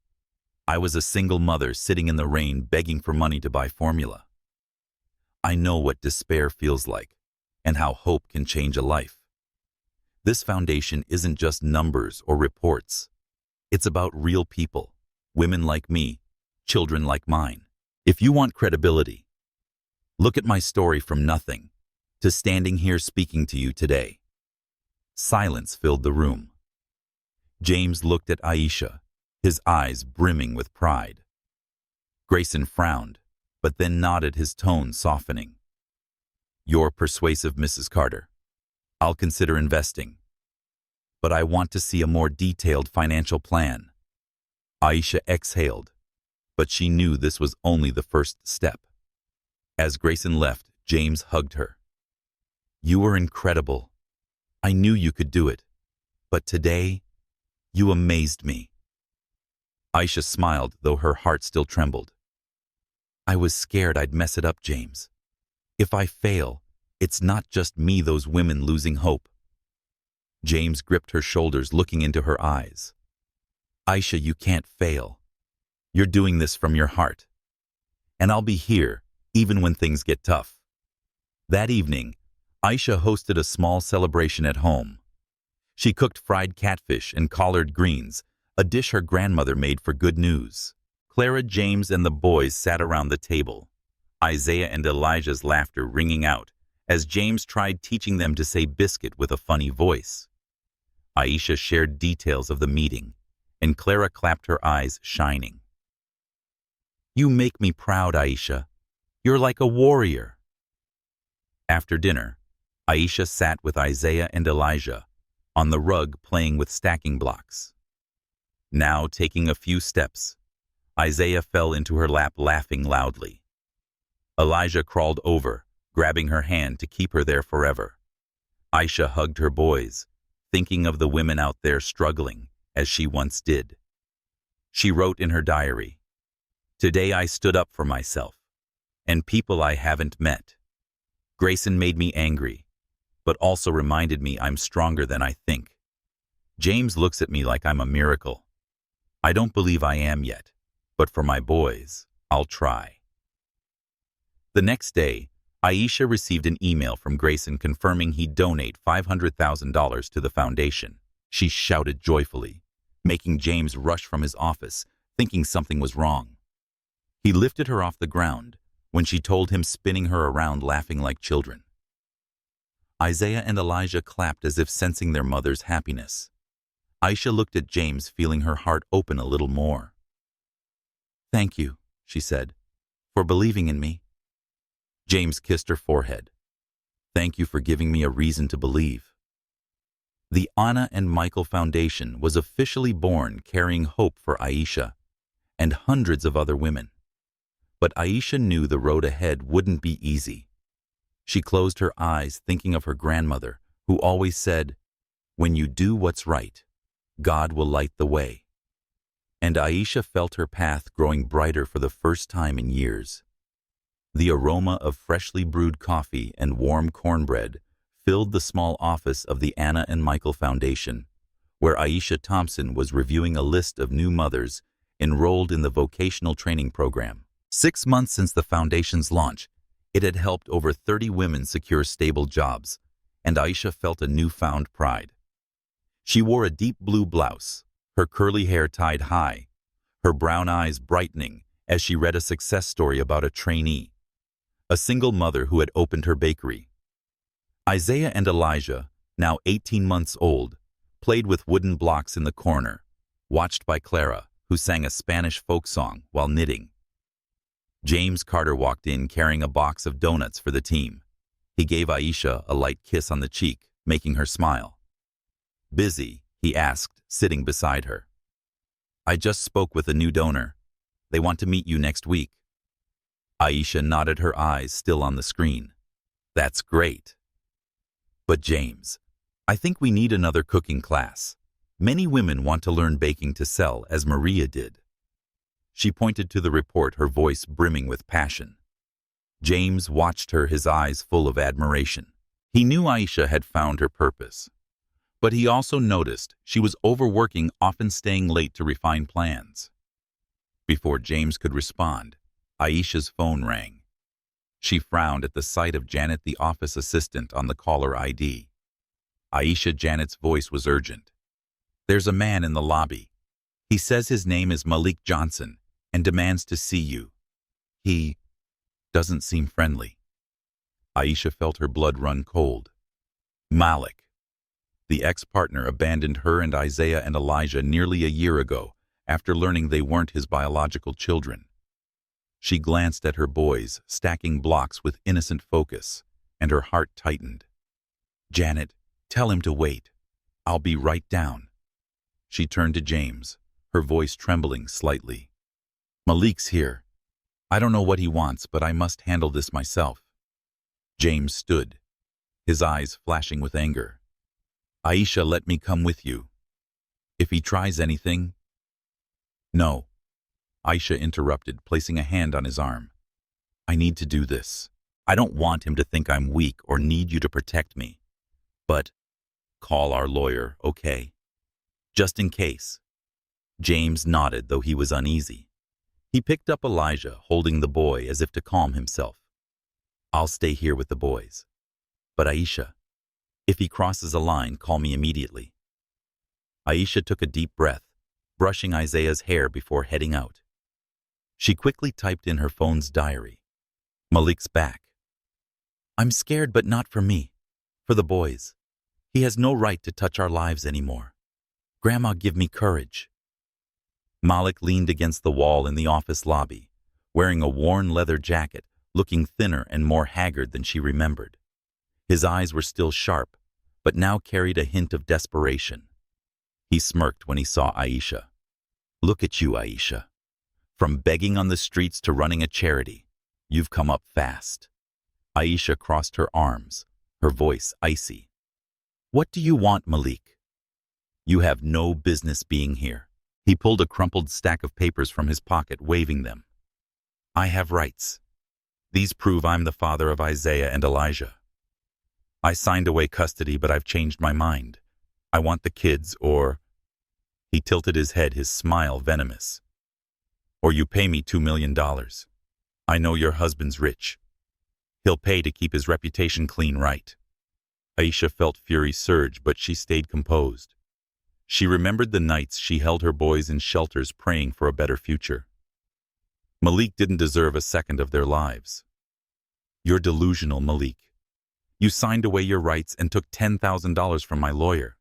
I was a single mother sitting in the rain begging for money to buy formula. I know what despair feels like and how hope can change a life. This foundation isn't just numbers or reports. It's about real people, women like me, children like mine. If you want credibility, look at my story from nothing to standing here speaking to you today. Silence filled the room. James looked at Aisha, his eyes brimming with pride. Grayson frowned, but then nodded, his tone softening. You're persuasive, Mrs. Carter. I'll consider investing. But I want to see a more detailed financial plan. Aisha exhaled, but she knew this was only the first step. As Grayson left, James hugged her. You were incredible. I knew you could do it. But today, you amazed me. Aisha smiled, though her heart still trembled. I was scared I'd mess it up, James. If I fail, it's not just me, those women losing hope. James gripped her shoulders, looking into her eyes. Aisha, you can't fail. You're doing this from your heart. And I'll be here, even when things get tough. That evening, Aisha hosted a small celebration at home. She cooked fried catfish and collard greens, a dish her grandmother made for good news. Clara, James, and the boys sat around the table, Isaiah and Elijah's laughter ringing out as James tried teaching them to say biscuit with a funny voice. Aisha shared details of the meeting, and Clara clapped, her eyes shining. You make me proud, Aisha. You're like a warrior. After dinner, Aisha sat with Isaiah and Elijah on the rug playing with stacking blocks. Now, taking a few steps, Isaiah fell into her lap, laughing loudly. Elijah crawled over, grabbing her hand to keep her there forever. Aisha hugged her boys, thinking of the women out there struggling as she once did. She wrote in her diary, Today I stood up for myself and people I haven't met. Grayson made me angry, but also reminded me I'm stronger than I think. James looks at me like I'm a miracle. I don't believe I am yet, but for my boys, I'll try. The next day, Aisha received an email from Grayson confirming he'd donate $500,000 to the foundation. She shouted joyfully, making James rush from his office, thinking something was wrong. He lifted her off the ground when she told him, spinning her around, laughing like children. Isaiah and Elijah clapped as if sensing their mother's happiness. Aisha looked at James, feeling her heart open a little more. Thank you, she said, for believing in me. James kissed her forehead. Thank you for giving me a reason to believe. The Anna and Michael Foundation was officially born, carrying hope for Aisha and hundreds of other women. But Aisha knew the road ahead wouldn't be easy. She closed her eyes, thinking of her grandmother, who always said, When you do what's right, God will light the way. And Aisha felt her path growing brighter for the first time in years. The aroma of freshly brewed coffee and warm cornbread filled the small office of the Anna and Michael Foundation, where Aisha Thompson was reviewing a list of new mothers enrolled in the vocational training program. 6 months since the foundation's launch, it had helped over 30 women secure stable jobs, and Aisha felt a newfound pride. She wore a deep blue blouse, her curly hair tied high, her brown eyes brightening as she read a success story about a trainee, a single mother who had opened her bakery. Isaiah and Elijah, now 18 months old, played with wooden blocks in the corner, watched by Clara, who sang a Spanish folk song while knitting. James Carter walked in carrying a box of donuts for the team. He gave Aisha a light kiss on the cheek, making her smile. Busy? He asked, sitting beside her. I just spoke with a new donor. They want to meet you next week. Aisha nodded, her eyes still on the screen. That's great. But James, I think we need another cooking class. Many women want to learn baking to sell, as Maria did. She pointed to the report, her voice brimming with passion. James watched her, his eyes full of admiration. He knew Aisha had found her purpose. But he also noticed she was overworking, often staying late to refine plans. Before James could respond, Aisha's phone rang. She frowned at the sight of Janet, the office assistant, on the caller ID. Aisha, Janet's voice was urgent. There's a man in the lobby. He says his name is Malik Johnson and demands to see you. He doesn't seem friendly. Aisha felt her blood run cold. Malik. The ex-partner abandoned her and Isaiah and Elijah nearly a year ago after learning they weren't his biological children. She glanced at her boys, stacking blocks with innocent focus, and her heart tightened. Janet, tell him to wait. I'll be right down. She turned to James, her voice trembling slightly. Malik's here. I don't know what he wants, but I must handle this myself. James stood, his eyes flashing with anger. Aisha, let me come with you. If he tries anything... No. Aisha interrupted, placing a hand on his arm. I need to do this. I don't want him to think I'm weak or need you to protect me. But call our lawyer, okay? Just in case. James nodded, though he was uneasy. He picked up Elijah, holding the boy as if to calm himself. I'll stay here with the boys. But Aisha, if he crosses a line, call me immediately. Aisha took a deep breath, brushing Isaiah's hair before heading out. She quickly typed in her phone's diary. Malik's back. I'm scared, but not for me. For the boys. He has no right to touch our lives anymore. Grandma, give me courage. Malik leaned against the wall in the office lobby, wearing a worn leather jacket, looking thinner and more haggard than she remembered. His eyes were still sharp, but now carried a hint of desperation. He smirked when he saw Aisha. Look at you, Aisha. From begging on the streets to running a charity, you've come up fast. Aisha crossed her arms, her voice icy. What do you want, Malik? You have no business being here. He pulled a crumpled stack of papers from his pocket, waving them. I have rights. These prove I'm the father of Isaiah and Elijah. I signed away custody, but I've changed my mind. I want the kids, or... He tilted his head, his smile venomous. Or you pay me $2 million. I know your husband's rich. He'll pay to keep his reputation clean, right? Aisha felt fury surge, but she stayed composed. She remembered the nights she held her boys in shelters praying for a better future. Malik didn't deserve a second of their lives. You're delusional, Malik. You signed away your rights and took $10,000 from my lawyer.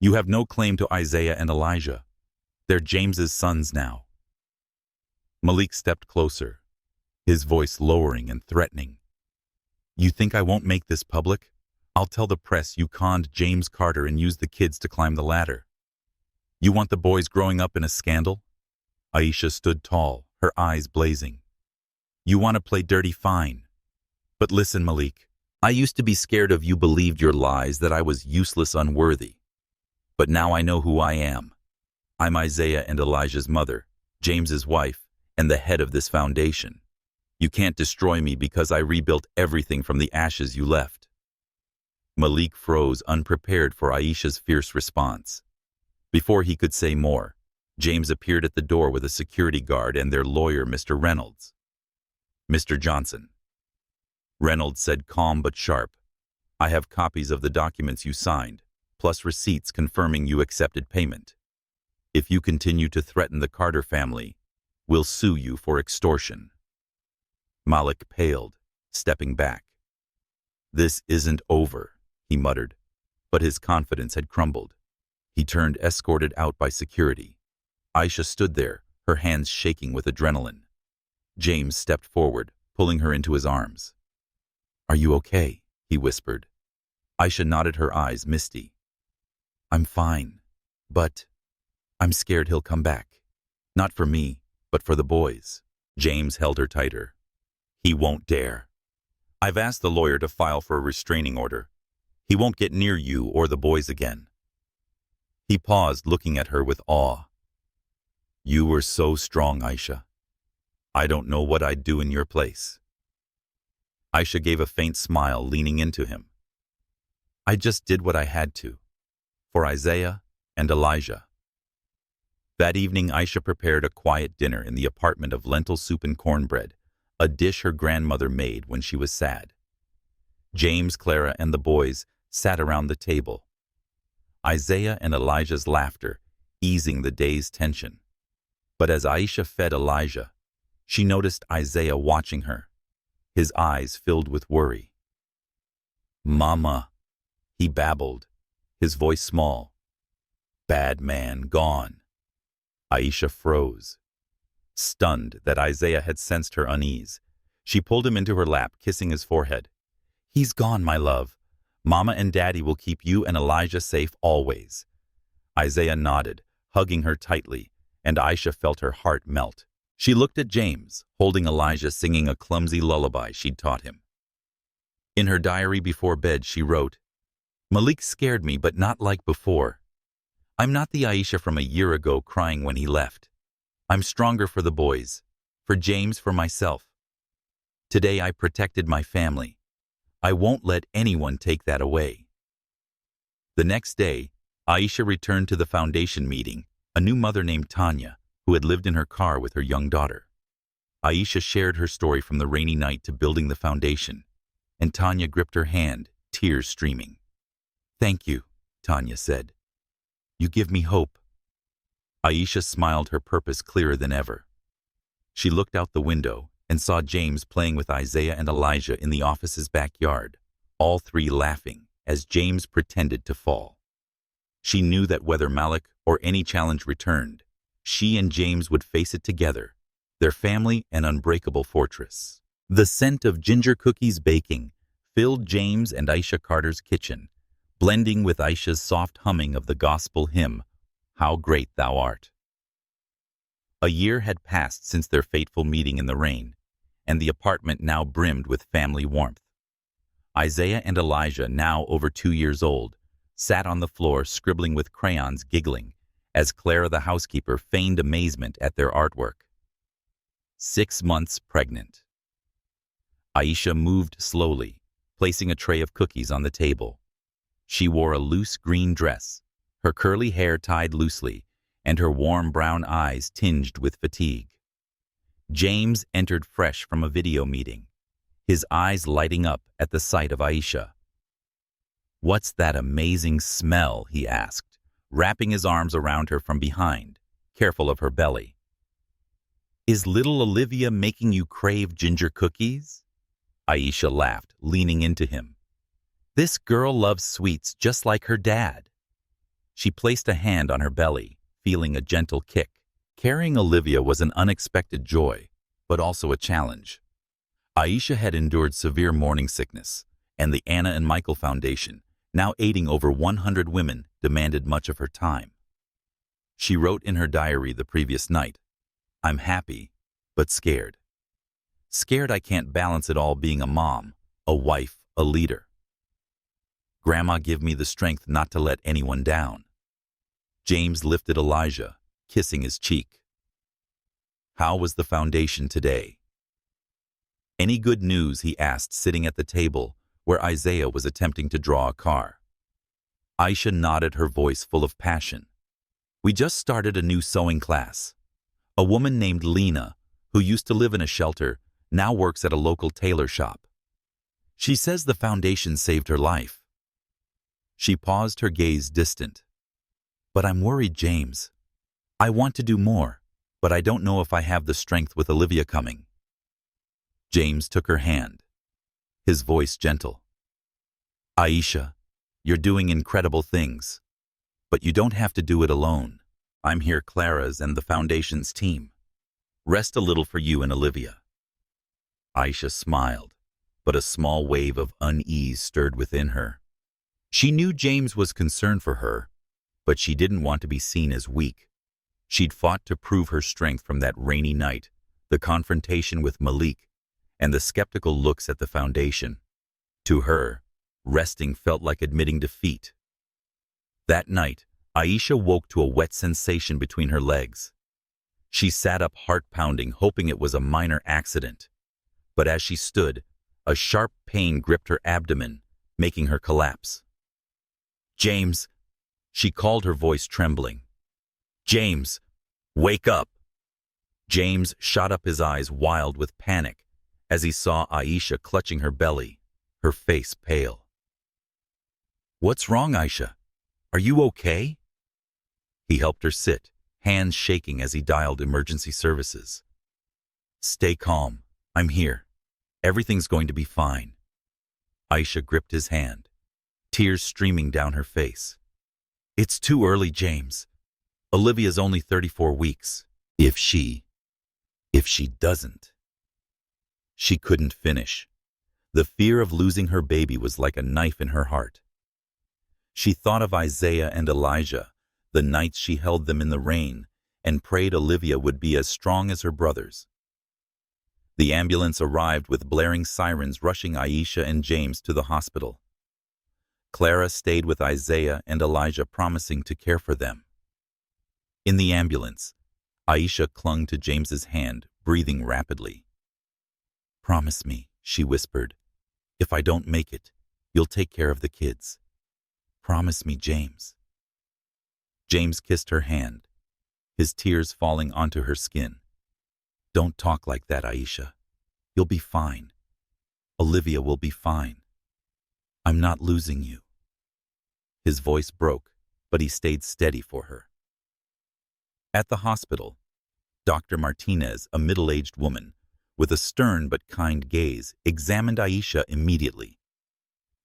You have no claim to Isaiah and Elijah. They're James's sons now. Malik stepped closer, his voice lowering and threatening. You think I won't make this public? I'll tell the press you conned James Carter and used the kids to climb the ladder. You want the boys growing up in a scandal? Aisha stood tall, her eyes blazing. You want to play dirty? Fine. But listen, Malik, I used to be scared of you, believed your lies, that I was useless, unworthy. But now I know who I am. I'm Isaiah and Elijah's mother, James's wife, and the head of this foundation. You can't destroy me because I rebuilt everything from the ashes you left. Malik froze, unprepared for Aisha's fierce response. Before he could say more, James appeared at the door with a security guard and their lawyer, Mr. Reynolds. Mr. Johnson. Reynolds said, calm but sharp. I have copies of the documents you signed, plus receipts confirming you accepted payment. If you continue to threaten the Carter family, we'll sue you for extortion. Malik paled, stepping back. This isn't over, he muttered, but his confidence had crumbled. He turned, escorted out by security. Aisha stood there, her hands shaking with adrenaline. James stepped forward, pulling her into his arms. Are you okay? He whispered. Aisha nodded, her eyes misty. I'm fine, but I'm scared he'll come back. Not for me, but for the boys. James held her tighter. He won't dare. I've asked the lawyer to file for a restraining order. He won't get near you or the boys again. He paused, looking at her with awe. You were so strong, Aisha. I don't know what I'd do in your place. Aisha gave a faint smile, leaning into him. I just did what I had to, for Isaiah and Elijah. That evening, Aisha prepared a quiet dinner in the apartment of lentil soup and cornbread, a dish her grandmother made when she was sad. James, Clara, and the boys sat around the table. Isaiah and Elijah's laughter, easing the day's tension. But as Aisha fed Elijah, she noticed Isaiah watching her, his eyes filled with worry. "Mama," he babbled, his voice small. "Bad man gone." Aisha froze, stunned that Isaiah had sensed her unease. She pulled him into her lap, kissing his forehead. "He's gone, my love. Mama and Daddy will keep you and Elijah safe always." Isaiah nodded, hugging her tightly, and Aisha felt her heart melt. She looked at James, holding Elijah, singing a clumsy lullaby she'd taught him. In her diary before bed, she wrote, "Malik scared me, but not like before. I'm not the Aisha from a year ago crying when he left. I'm stronger for the boys, for James, for myself. Today I protected my family. I won't let anyone take that away." The next day, Aisha returned to the foundation meeting, a new mother named Tanya, who had lived in her car with her young daughter. Aisha shared her story from the rainy night to building the foundation, and Tanya gripped her hand, tears streaming. "Thank you," Tanya said. "You give me hope." Aisha smiled, her purpose clearer than ever. She looked out the window and saw James playing with Isaiah and Elijah in the office's backyard, all three laughing as James pretended to fall. She knew that whether Malik or any challenge returned, she and James would face it together, their family an unbreakable fortress. The scent of ginger cookies baking filled James and Aisha Carter's kitchen, blending with Aisha's soft humming of the gospel hymn, "How Great Thou Art." A year had passed since their fateful meeting in the rain, and the apartment now brimmed with family warmth. Isaiah and Elijah, now over 2 years old, sat on the floor scribbling with crayons, giggling, as Clara the housekeeper feigned amazement at their artwork. 6 months pregnant. Aisha moved slowly, placing a tray of cookies on the table. She wore a loose green dress, her curly hair tied loosely, and her warm brown eyes tinged with fatigue. James entered fresh from a video meeting, his eyes lighting up at the sight of Aisha. "What's that amazing smell?" he asked, wrapping his arms around her from behind, careful of her belly. "Is little Olivia making you crave ginger cookies?" Aisha laughed, leaning into him. "This girl loves sweets just like her dad." She placed a hand on her belly, feeling a gentle kick. Carrying Olivia was an unexpected joy, but also a challenge. Aisha had endured severe morning sickness, and the Anna and Michael Foundation, now aiding over 100 women, demanded much of her time. She wrote in her diary the previous night, "I'm happy, but scared. Scared I can't balance it all, being a mom, a wife, a leader. Grandma, give me the strength not to let anyone down." James lifted Elijah, kissing his cheek. "How was the foundation today?" "Any good news?" he asked, sitting at the table where Isaiah was attempting to draw a car. Aisha nodded, her voice full of passion. "We just started a new sewing class. A woman named Lena, who used to live in a shelter, now works at a local tailor shop. She says the foundation saved her life." She paused, her gaze distant. "But I'm worried, James. I want to do more, but I don't know if I have the strength with Olivia coming." James took her hand, his voice gentle. "Aisha, you're doing incredible things, but you don't have to do it alone. I'm here, Clara's and the foundation's team. Rest a little for you and Olivia." Aisha smiled, but a small wave of unease stirred within her. She knew James was concerned for her, but she didn't want to be seen as weak. She'd fought to prove her strength from that rainy night, the confrontation with Malik, and the skeptical looks at the foundation. To her, resting felt like admitting defeat. That night, Aisha woke to a wet sensation between her legs. She sat up, heart pounding, hoping it was a minor accident. But as she stood, a sharp pain gripped her abdomen, making her collapse. "James," she called, her voice trembling. "James, wake up." James shot up, his eyes wild with panic, as he saw Aisha clutching her belly, her face pale. "What's wrong, Aisha? Are you okay?" He helped her sit, hands shaking as he dialed emergency services. "Stay calm. I'm here. Everything's going to be fine." Aisha gripped his hand, tears streaming down her face. "It's too early, James. Olivia's only 34 weeks. If she doesn't." She couldn't finish. The fear of losing her baby was like a knife in her heart. She thought of Isaiah and Elijah, the nights she held them in the rain, and prayed Olivia would be as strong as her brothers. The ambulance arrived with blaring sirens rushing Aisha and James to the hospital. Clara stayed with Isaiah and Elijah, promising to care for them. In the ambulance, Aisha clung to James's hand, breathing rapidly. "Promise me," she whispered. "If I don't make it, you'll take care of the kids. Promise me, James." James kissed her hand, his tears falling onto her skin. "Don't talk like that, Aisha. You'll be fine. Olivia will be fine. I'm not losing you." His voice broke, but he stayed steady for her. At the hospital, Dr. Martinez, a middle-aged woman, with a stern but kind gaze, examined Aisha immediately.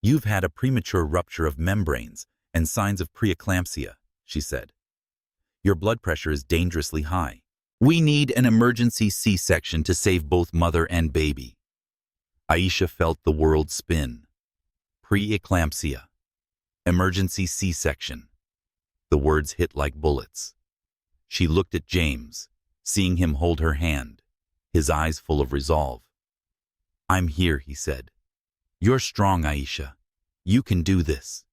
"You've had a premature rupture of membranes and signs of preeclampsia," she said. "Your blood pressure is dangerously high. We need an emergency C-section to save both mother and baby." Aisha felt the world spin. Preeclampsia. Emergency C-section. The words hit like bullets. She looked at James, seeing him hold her hand, his eyes full of resolve. "I'm here," he said. "You're strong, Aisha. You can do this."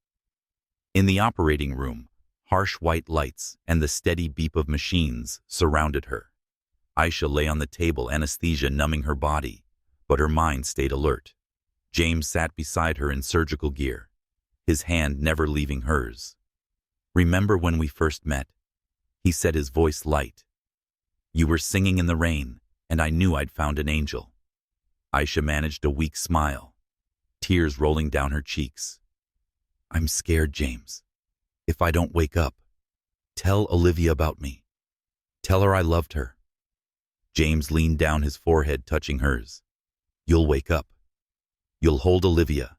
In the operating room, harsh white lights and the steady beep of machines surrounded her. Aisha lay on the table, anesthesia numbing her body, but her mind stayed alert. James sat beside her in surgical gear, his hand never leaving hers. "Remember when we first met?" he said, his voice light. "You were singing in the rain, and I knew I'd found an angel." Aisha managed a weak smile, tears rolling down her cheeks. "I'm scared, James. If I don't wake up, tell Olivia about me. Tell her I loved her." James leaned down, his forehead touching hers. "You'll wake up. You'll hold Olivia,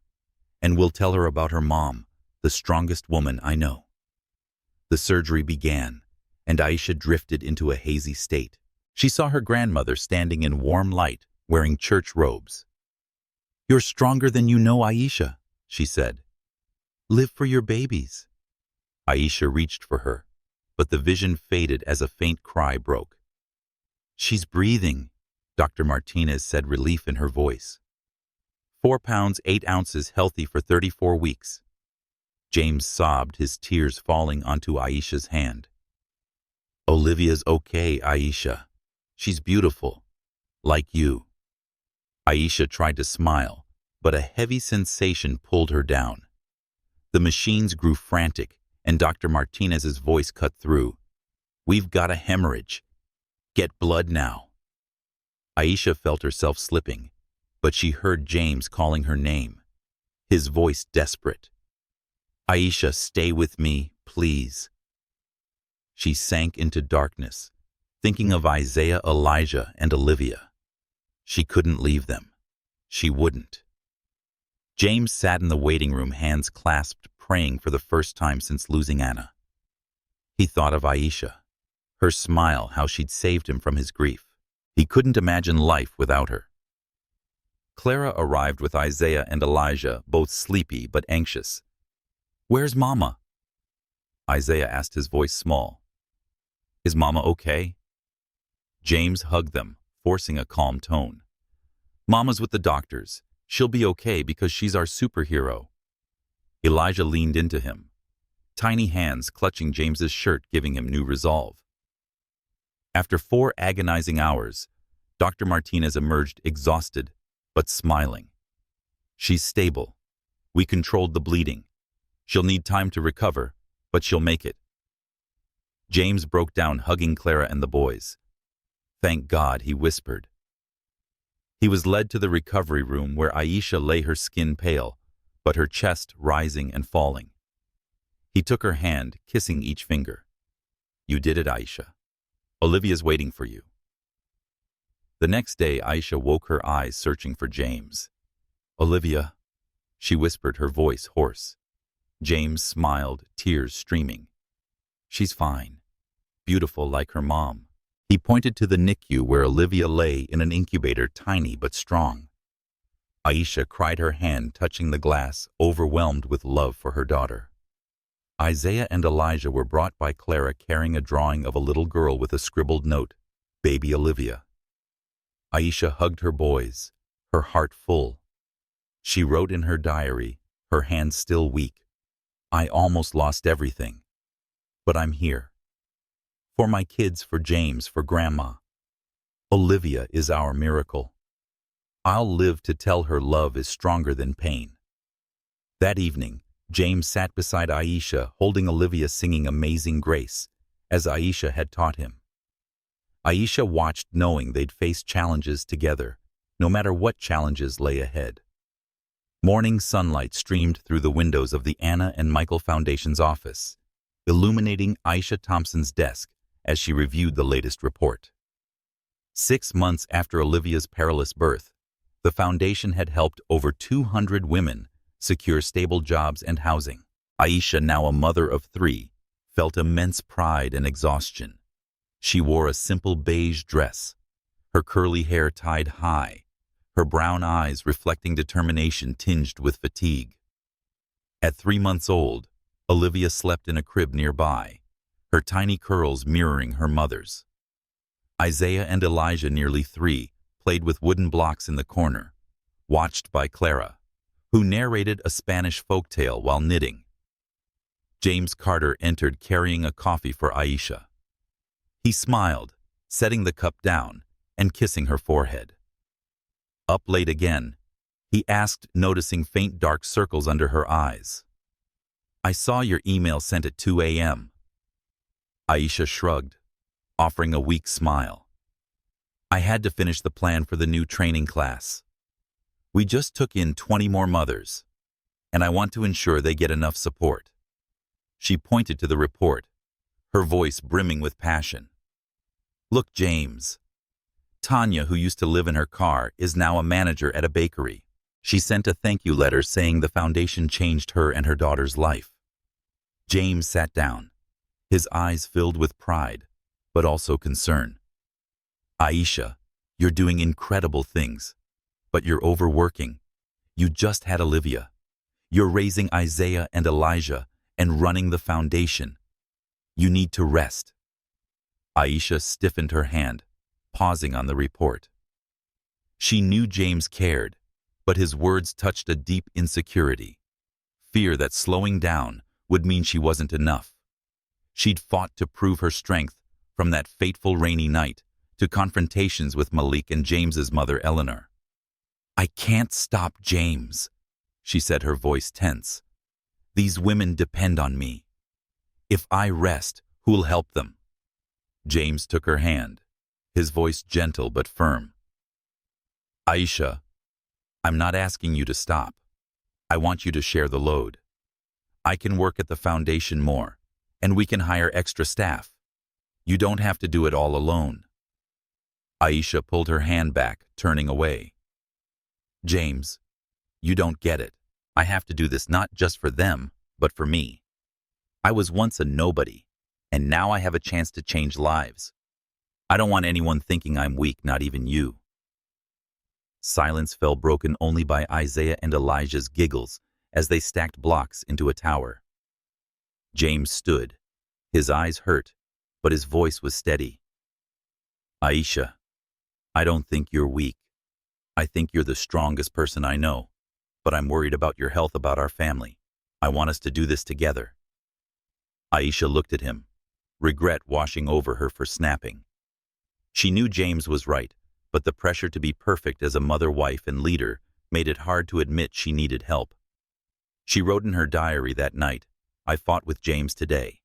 and we'll tell her about her mom, the strongest woman I know." The surgery began, and Aisha drifted into a hazy state. She saw her grandmother standing in warm light, wearing church robes. "You're stronger than you know, Aisha," she said. "Live for your babies." Aisha reached for her, but the vision faded as a faint cry broke. "She's breathing," Dr. Martinez said, relief in her voice. 4 pounds 8 ounces, healthy for 34 weeks. James sobbed, his tears falling onto Aisha's hand. "Olivia's okay, Aisha. She's beautiful, like you." Aisha tried to smile, but a heavy sensation pulled her down. The machines grew frantic, and Dr. Martinez's voice cut through. "We've got a hemorrhage. Get blood now." Aisha felt herself slipping, but she heard James calling her name, his voice desperate. "Aisha, stay with me, please." She sank into darkness, thinking of Isaiah, Elijah, and Olivia. She couldn't leave them. She wouldn't. James sat in the waiting room, hands clasped, praying for the first time since losing Anna. He thought of Aisha, her smile, how she'd saved him from his grief. He couldn't imagine life without her. Clara arrived with Isaiah and Elijah, both sleepy but anxious. "Where's Mama?" Isaiah asked, his voice small. "Is Mama okay?" James hugged them, forcing a calm tone. "Mama's with the doctors. She'll be okay because she's our superhero." Elijah leaned into him, tiny hands clutching James's shirt, giving him new resolve. After 4 agonizing hours, Dr. Martinez emerged exhausted, but smiling. "She's stable. We controlled the bleeding. She'll need time to recover, but she'll make it." James broke down, hugging Clara and the boys. "Thank God," he whispered. He was led to the recovery room where Aisha lay, her skin pale, but her chest rising and falling. He took her hand, kissing each finger. You did it, Aisha. Olivia's waiting for you. The next day, Aisha woke her eyes searching for James. Olivia, she whispered, her voice hoarse. James smiled, tears streaming. She's fine. Beautiful like her mom. He pointed to the NICU where Olivia lay in an incubator, tiny but strong. Aisha cried, her hand touching the glass, overwhelmed with love for her daughter. Isaiah and Elijah were brought by Clara carrying a drawing of a little girl with a scribbled note, "Baby Olivia." Aisha hugged her boys, her heart full. She wrote in her diary, her hands still weak, "I almost lost everything, but I'm here. For my kids, for James, for Grandma. Olivia is our miracle. I'll live to tell her love is stronger than pain." That evening, James sat beside Aisha, holding Olivia, singing Amazing Grace, as Aisha had taught him. Aisha watched, knowing they'd face challenges together, no matter what challenges lay ahead. Morning sunlight streamed through the windows of the Anna and Michael Foundation's office, illuminating Aisha Thompson's desk as she reviewed the latest report. 6 months after Olivia's perilous birth, the foundation had helped over 200 women secure stable jobs and housing. Aisha, now a mother of 3, felt immense pride and exhaustion. She wore a simple beige dress, her curly hair tied high, her brown eyes reflecting determination tinged with fatigue. At 3 months old, Olivia slept in a crib nearby, her tiny curls mirroring her mother's. Isaiah and Elijah, nearly 3, played with wooden blocks in the corner, watched by Clara, who narrated a Spanish folktale while knitting. James Carter entered carrying a coffee for Aisha. He smiled, setting the cup down and kissing her forehead. Up late again, he asked, noticing faint dark circles under her eyes. "I saw your email sent at 2 a.m. Aisha shrugged, offering a weak smile. "I had to finish the plan for the new training class. We just took in 20 more mothers, and I want to ensure they get enough support." She pointed to the report, her voice brimming with passion. "Look, James. Tanya, who used to live in her car, is now a manager at a bakery. She sent a thank you letter saying the foundation changed her and her daughter's life." James sat down, his eyes filled with pride, but also concern. "Aisha, you're doing incredible things, but you're overworking. You just had Olivia. You're raising Isaiah and Elijah and running the foundation. You need to rest." Aisha stiffened her hand, pausing on the report. She knew James cared, but his words touched a deep insecurity, fear that slowing down would mean she wasn't enough. She'd fought to prove her strength, from that fateful rainy night to confrontations with Malik and James's mother, Eleanor. "I can't stop James," she said, her voice tense. "These women depend on me. If I rest, who'll help them?" James took her hand, his voice gentle but firm. "Aisha, I'm not asking you to stop. I want you to share the load. I can work at the foundation more, and we can hire extra staff. You don't have to do it all alone." Aisha pulled her hand back, turning away. "James, you don't get it. I have to do this not just for them, but for me. I was once a nobody, and now I have a chance to change lives. I don't want anyone thinking I'm weak, not even you." Silence fell, broken only by Isaiah and Elijah's giggles as they stacked blocks into a tower. James stood, his eyes hurt, but his voice was steady. "Aisha, I don't think you're weak. I think you're the strongest person I know, but I'm worried about your health, about our family. I want us to do this together." Aisha looked at him, regret washing over her for snapping. She knew James was right, but the pressure to be perfect as a mother, wife, and leader made it hard to admit she needed help. She wrote in her diary that night, "I fought with James today.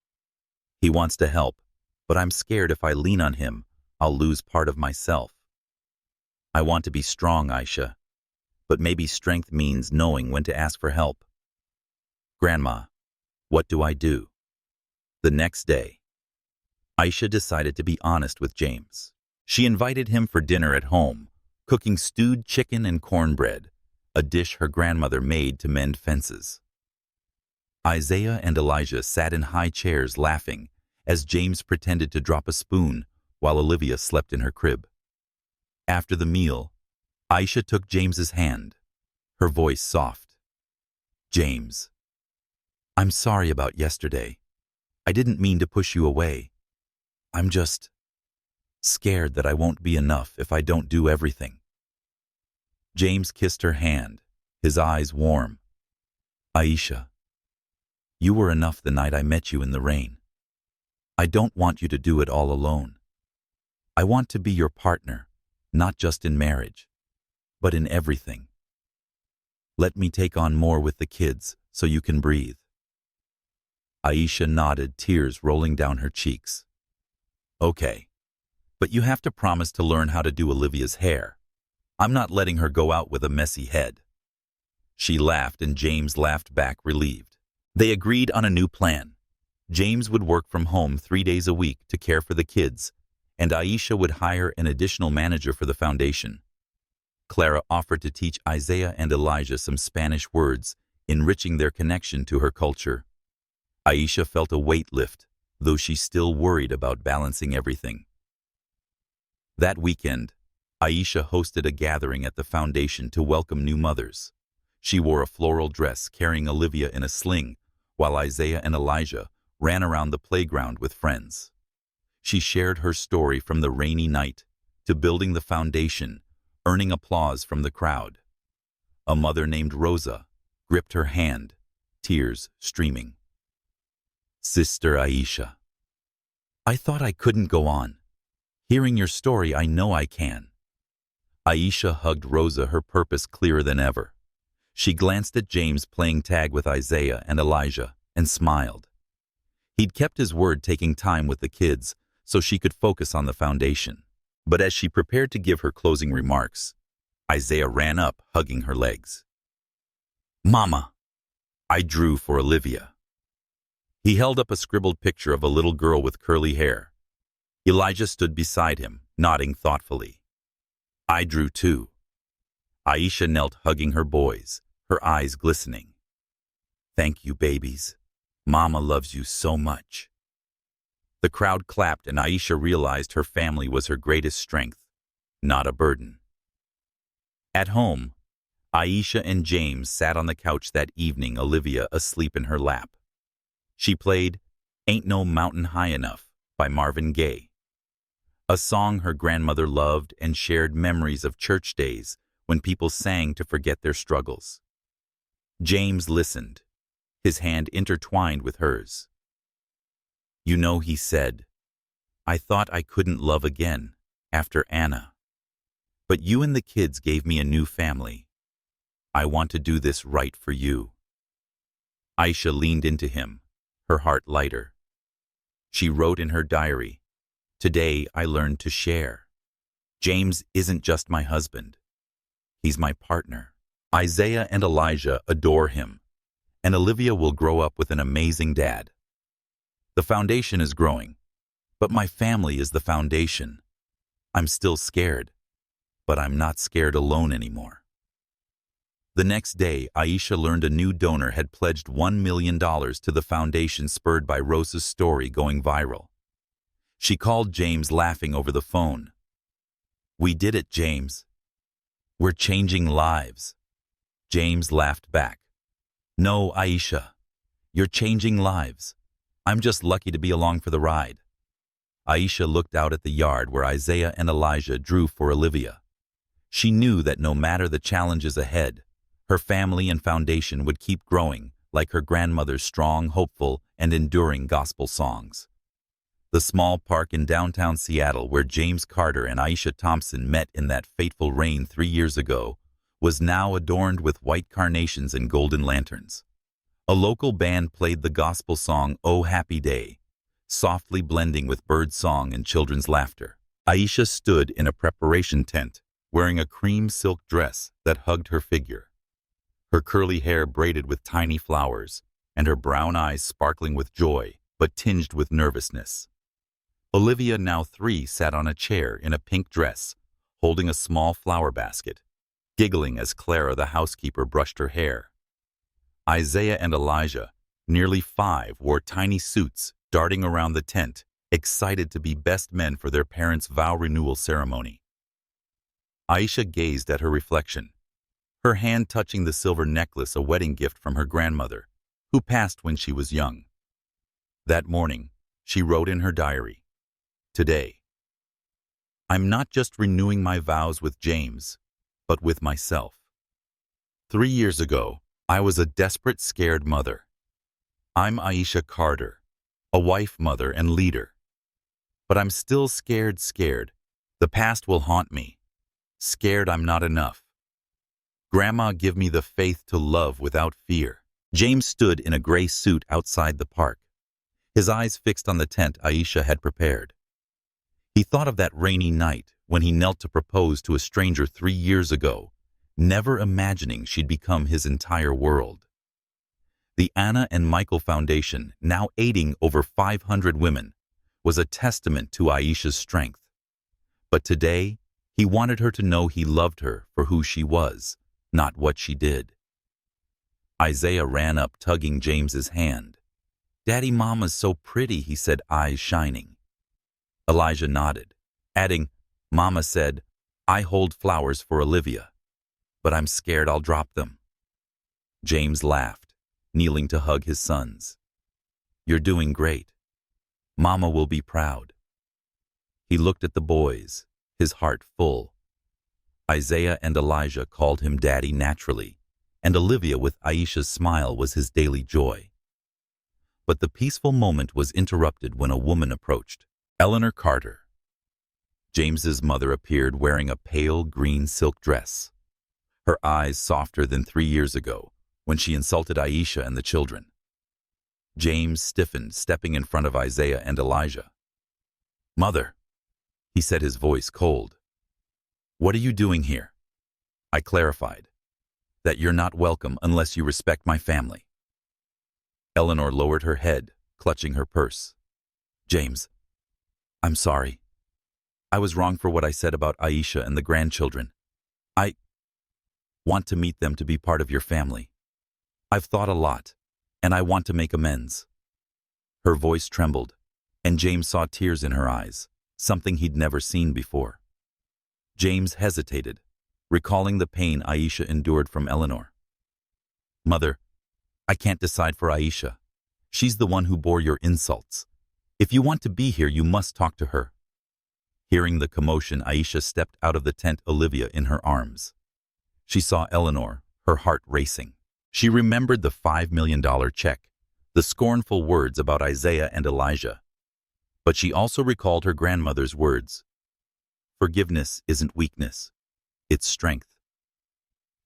He wants to help, but I'm scared if I lean on him, I'll lose part of myself. I want to be strong, Aisha, but maybe strength means knowing when to ask for help. Grandma, what do I do?" The next day, Aisha decided to be honest with James. She invited him for dinner at home, cooking stewed chicken and cornbread, a dish her grandmother made to mend fences. Isaiah and Elijah sat in high chairs laughing as James pretended to drop a spoon while Olivia slept in her crib. After the meal, Aisha took James's hand, her voice soft. "James, I'm sorry about yesterday. I didn't mean to push you away. I'm just scared that I won't be enough if I don't do everything." James kissed her hand, his eyes warm. "Aisha, you were enough the night I met you in the rain. I don't want you to do it all alone. I want to be your partner, not just in marriage, but in everything. Let me take on more with the kids so you can breathe." Aisha nodded, tears rolling down her cheeks. "Okay, but you have to promise to learn how to do Olivia's hair. I'm not letting her go out with a messy head." She laughed and James laughed back, relieved. They agreed on a new plan. James would work from home 3 days a week to care for the kids, and Aisha would hire an additional manager for the foundation. Clara offered to teach Isaiah and Elijah some Spanish words, enriching their connection to her culture. Aisha felt a weight lift, though she still worried about balancing everything. That weekend, Aisha hosted a gathering at the foundation to welcome new mothers. She wore a floral dress carrying Olivia in a sling, while Isaiah and Elijah ran around the playground with friends. She shared her story from the rainy night to building the foundation, earning applause from the crowd. A mother named Rosa gripped her hand, tears streaming. "Sister Aisha, I thought I couldn't go on. Hearing your story, I know I can." Aisha hugged Rosa, her purpose clearer than ever. She glanced at James playing tag with Isaiah and Elijah and smiled. He'd kept his word, taking time with the kids so she could focus on the foundation. But as she prepared to give her closing remarks, Isaiah ran up, hugging her legs. "Mama, I drew for Olivia." He held up a scribbled picture of a little girl with curly hair. Elijah stood beside him, nodding thoughtfully. "I drew too." Aisha knelt, hugging her boys, her eyes glistening. "Thank you, babies. Mama loves you so much." The crowd clapped and Aisha realized her family was her greatest strength, not a burden. At home, Aisha and James sat on the couch that evening, Olivia asleep in her lap. She played "Ain't No Mountain High Enough" by Marvin Gaye, a song her grandmother loved, and shared memories of church days when people sang to forget their struggles. James listened, his hand intertwined with hers. "You know," he said, "I thought I couldn't love again after Anna. But you and the kids gave me a new family. I want to do this right for you." Aisha leaned into him, her heart lighter. She wrote in her diary, "Today I learned to share. James isn't just my husband. He's my partner." Isaiah and Elijah adore him, and Olivia will grow up with an amazing dad. The foundation is growing, but my family is the foundation. I'm still scared, but I'm not scared alone anymore. The next day, Aisha learned a new donor had pledged $1 million to the foundation, spurred by Rosa's story going viral. She called James, laughing over the phone. "We did it, James. We're changing lives." James laughed back. "No, Aisha, you're changing lives. I'm just lucky to be along for the ride." Aisha looked out at the yard where Isaiah and Elijah drew for Olivia. She knew that no matter the challenges ahead, her family and foundation would keep growing, like her grandmother's strong, hopeful, and enduring gospel songs. The small park in downtown Seattle where James Carter and Aisha Thompson met in that fateful rain 3 years ago was now adorned with white carnations and golden lanterns. A local band played the gospel song "Oh Happy Day," softly blending with bird song and children's laughter. Aisha stood in a preparation tent, wearing a cream silk dress that hugged her figure, her curly hair braided with tiny flowers, and her brown eyes sparkling with joy but tinged with nervousness. Olivia, now 3, sat on a chair in a pink dress, holding a small flower basket, giggling as Clara, the housekeeper, brushed her hair. Isaiah and Elijah, nearly 5, wore tiny suits, darting around the tent, excited to be best men for their parents' vow renewal ceremony. Aisha gazed at her reflection, her hand touching the silver necklace, a wedding gift from her grandmother, who passed when she was young. That morning, she wrote in her diary, "Today, I'm not just renewing my vows with James, but with myself. 3 years ago, I was a desperate, scared mother. I'm Aisha Carter, a wife, mother, and leader. But I'm still scared. The past will haunt me. Scared I'm not enough. Grandma, give me the faith to love without fear." James stood in a gray suit outside the park, his eyes fixed on the tent Aisha had prepared. He thought of that rainy night when he knelt to propose to a stranger 3 years ago, never imagining she'd become his entire world. The Anna and Michael Foundation, now aiding over 500 women, was a testament to Aisha's strength. But today, he wanted her to know he loved her for who she was, not what she did. Isaiah ran up, tugging James's hand. "Daddy, Mama's so pretty," he said, eyes shining. Elijah nodded, adding, "Mama said, I hold flowers for Olivia, but I'm scared I'll drop them." James laughed, kneeling to hug his sons. "You're doing great. Mama will be proud." He looked at the boys, his heart full. Isaiah and Elijah called him Daddy naturally, and Olivia, with Aisha's smile, was his daily joy. But the peaceful moment was interrupted when a woman approached. Eleanor Carter. James's mother appeared wearing a pale green silk dress, her eyes softer than 3 years ago when she insulted Aisha and the children. James stiffened, stepping in front of Isaiah and Elijah. "Mother," he said, his voice cold, "what are you doing here?" I clarified, "That you're not welcome unless you respect my family." Eleanor lowered her head, clutching her purse. "James, I'm sorry. I was wrong for what I said about Aisha and the grandchildren. I want to meet them, to be part of your family. I've thought a lot, and I want to make amends." Her voice trembled, and James saw tears in her eyes, something he'd never seen before. James hesitated, recalling the pain Aisha endured from Eleanor. "Mother, I can't decide for Aisha. She's the one who bore your insults. If you want to be here, you must talk to her." Hearing the commotion, Aisha stepped out of the tent, Olivia in her arms. She saw Eleanor, her heart racing. She remembered the $5 million check, the scornful words about Isaiah and Elijah. But she also recalled her grandmother's words. "Forgiveness isn't weakness, it's strength."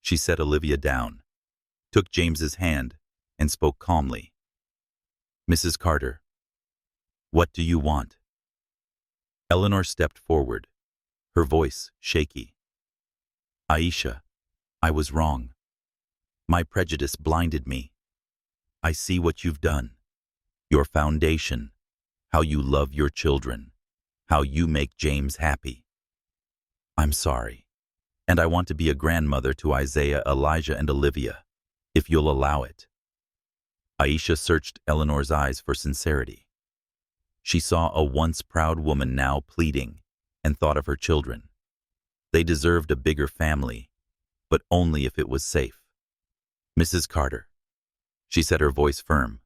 She set Olivia down, took James's hand, and spoke calmly. "Mrs. Carter, what do you want?" Eleanor stepped forward, her voice shaky. "Aisha, I was wrong. My prejudice blinded me. I see what you've done. Your foundation, how you love your children, how you make James happy. I'm sorry, and I want to be a grandmother to Isaiah, Elijah, and Olivia, if you'll allow it." Aisha searched Eleanor's eyes for sincerity. She saw a once proud woman now pleading, and thought of her children. They deserved a bigger family, but only if it was safe. "Mrs. Carter," she said, her voice firm,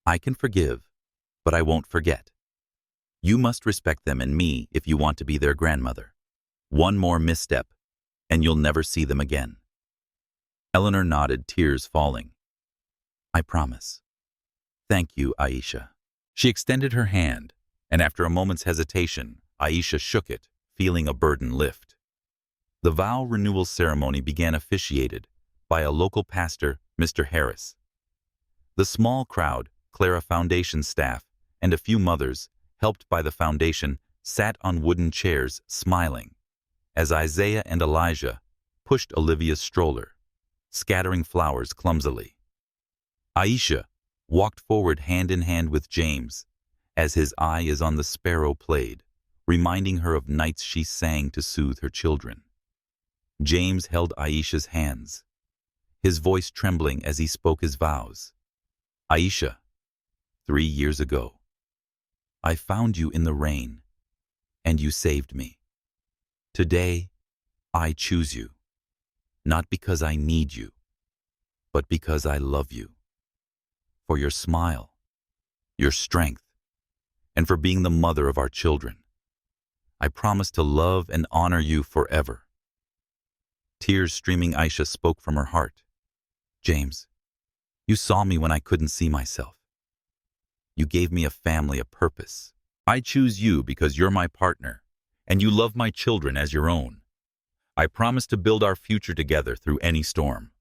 "I can forgive, but I won't forget. You must respect them and me if you want to be their grandmother. One more misstep, and you'll never see them again." Eleanor nodded, tears falling. "I promise." "Thank you, Aisha." She extended her hand, and after a moment's hesitation, Aisha shook it, feeling a burden lift. The vow renewal ceremony began, officiated by a local pastor, Mr. Harris. The small crowd, Clara Foundation staff, and a few mothers, helped by the foundation, sat on wooden chairs, smiling, as Isaiah and Elijah pushed Olivia's stroller, scattering flowers clumsily. Aisha walked forward hand in hand with James, as his eye is on the sparrow played, reminding her of nights she sang to soothe her children. James held Aisha's hands, his voice trembling as he spoke his vows. Aisha, 3 years ago, I found you in the rain, and you saved me. Today, I choose you, not because I need you, but because I love you. For your smile, your strength, and for being the mother of our children. I promise to love and honor you forever. Tears streaming, Aisha spoke from her heart. James, you saw me when I couldn't see myself. You gave me a family, a purpose. I choose you because you're my partner, and you love my children as your own. I promise to build our future together through any storm.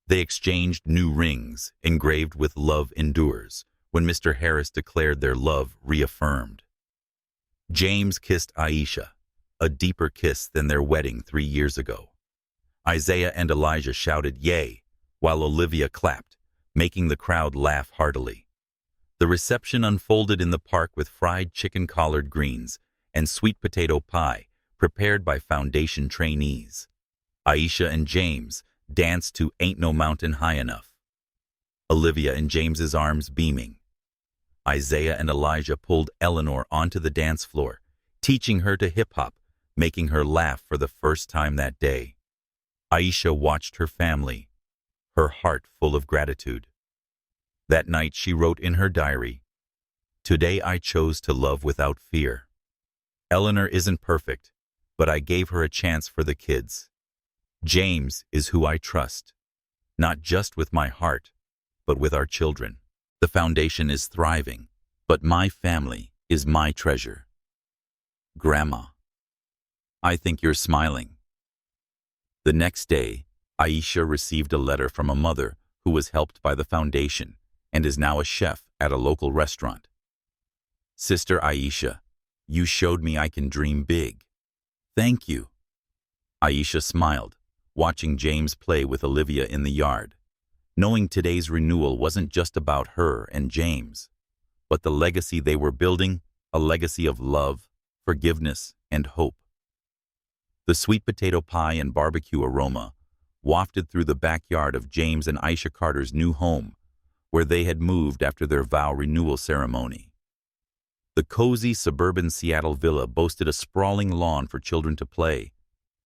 They exchanged new rings, engraved with "Love Endures," when Mr. Harris declared their love reaffirmed. James kissed Aisha, a deeper kiss than their wedding 3 years ago. Isaiah and Elijah shouted "Yay," while Olivia clapped, making the crowd laugh heartily. The reception unfolded in the park with fried chicken collard greens and sweet potato pie prepared by foundation trainees. Aisha and James danced to "Ain't No Mountain High Enough," Olivia in James's arms beaming. Isaiah and Elijah pulled Eleanor onto the dance floor, teaching her to hip-hop, making her laugh for the first time that day. Aisha watched her family, her heart full of gratitude. That night she wrote in her diary, "Today I chose to love without fear. Eleanor isn't perfect, but I gave her a chance for the kids. James is who I trust, not just with my heart, but with our children. The foundation is thriving, but my family is my treasure. Grandma, I think you're smiling." The next day, Aisha received a letter from a mother who was helped by the foundation and is now a chef at a local restaurant. "Sister Aisha, you showed me I can dream big. Thank you." Aisha smiled, watching James play with Olivia in the yard, knowing today's renewal wasn't just about her and James, but the legacy they were building, a legacy of love, forgiveness, and hope. The sweet potato pie and barbecue aroma wafted through the backyard of James and Aisha Carter's new home, where they had moved after their vow renewal ceremony. The cozy suburban Seattle villa boasted a sprawling lawn for children to play,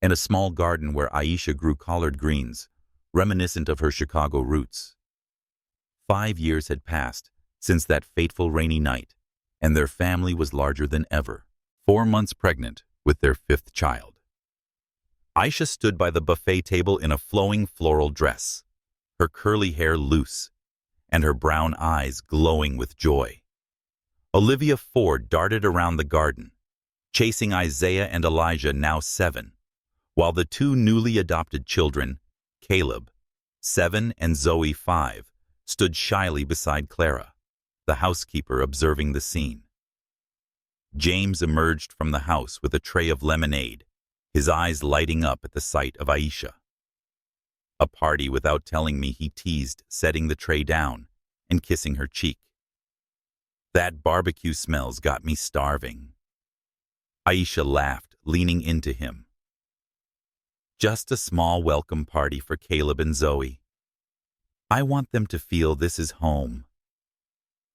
and a small garden where Aisha grew collard greens, reminiscent of her Chicago roots. 5 years had passed since that fateful rainy night, and their family was larger than ever, 4 months pregnant with their 5th child. Aisha stood by the buffet table in a flowing floral dress, her curly hair loose, and her brown eyes glowing with joy. Olivia Ford darted around the garden, chasing Isaiah and Elijah, now 7, while the 2 newly adopted children, Caleb, 7, and Zoe, 5, stood shyly beside Clara, the housekeeper, observing the scene. James emerged from the house with a tray of lemonade, his eyes lighting up at the sight of Aisha. "A party without telling me," he teased, setting the tray down and kissing her cheek. "That barbecue smell's got me starving." Aisha laughed, leaning into him. "Just a small welcome party for Caleb and Zoe. I want them to feel this is home."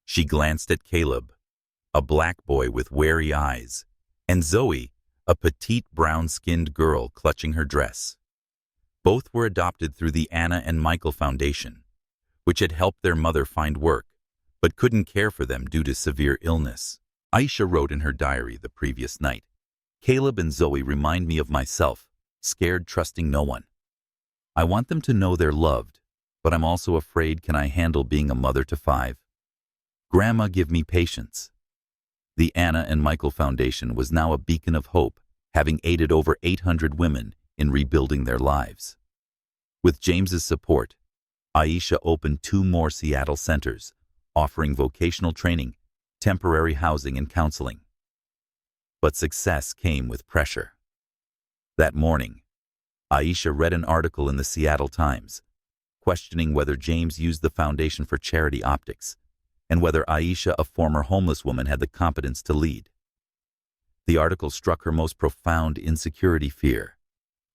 She glanced at Caleb, a black boy with wary eyes, and Zoe, a petite brown-skinned girl clutching her dress. Both were adopted through the Anna and Michael Foundation, which had helped their mother find work, but couldn't care for them due to severe illness. Aisha wrote in her diary the previous night, "Caleb and Zoe remind me of myself, scared, trusting no one. I want them to know they're loved, but I'm also afraid, can I handle being a mother to 5? Grandma, give me patience." The Anna and Michael Foundation was now a beacon of hope, having aided over 800 women in rebuilding their lives. With James's support, Aisha opened 2 more Seattle centers, offering vocational training, temporary housing, and counseling. But success came with pressure. That morning, Aisha read an article in the Seattle Times, questioning whether James used the foundation for charity optics, and whether Aisha, a former homeless woman, had the competence to lead. The article struck her most profound insecurity fear,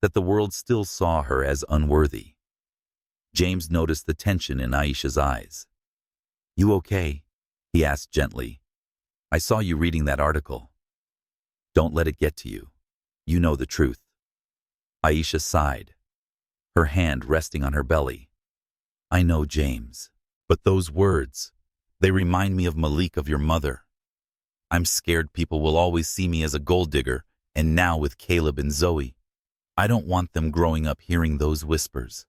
that the world still saw her as unworthy. James noticed the tension in Aisha's eyes. "You okay?" he asked gently. "I saw you reading that article. Don't let it get to you. You know the truth." Aisha sighed, her hand resting on her belly. "I know, James, but those words, they remind me of Malik, of your mother. I'm scared people will always see me as a gold digger, and now with Caleb and Zoe. I don't want them growing up hearing those whispers."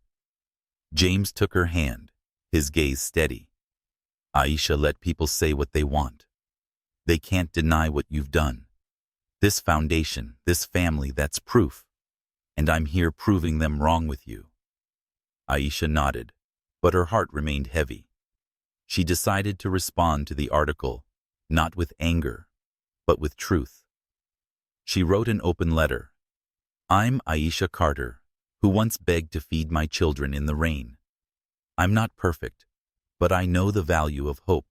James took her hand, his gaze steady. "Aisha, let people say what they want. They can't deny what you've done. This foundation, this family, that's proof. And I'm here proving them wrong with you." Aisha nodded, but her heart remained heavy. She decided to respond to the article, not with anger, but with truth. She wrote an open letter. "I'm Aisha Carter, who once begged to feed my children in the rain. I'm not perfect, but I know the value of hope.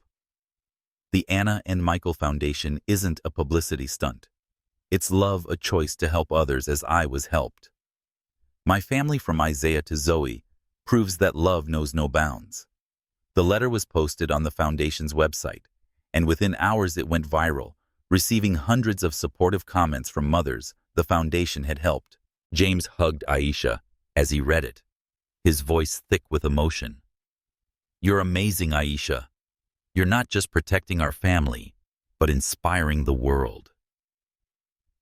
The Anna and Michael Foundation isn't a publicity stunt. It's love, a choice to help others as I was helped. My family from Isaiah to Zoe proves that love knows no bounds." The letter was posted on the foundation's website, and within hours it went viral, receiving hundreds of supportive comments from mothers the foundation had helped. James hugged Aisha as he read it, his voice thick with emotion. "You're amazing, Aisha. You're not just protecting our family, but inspiring the world."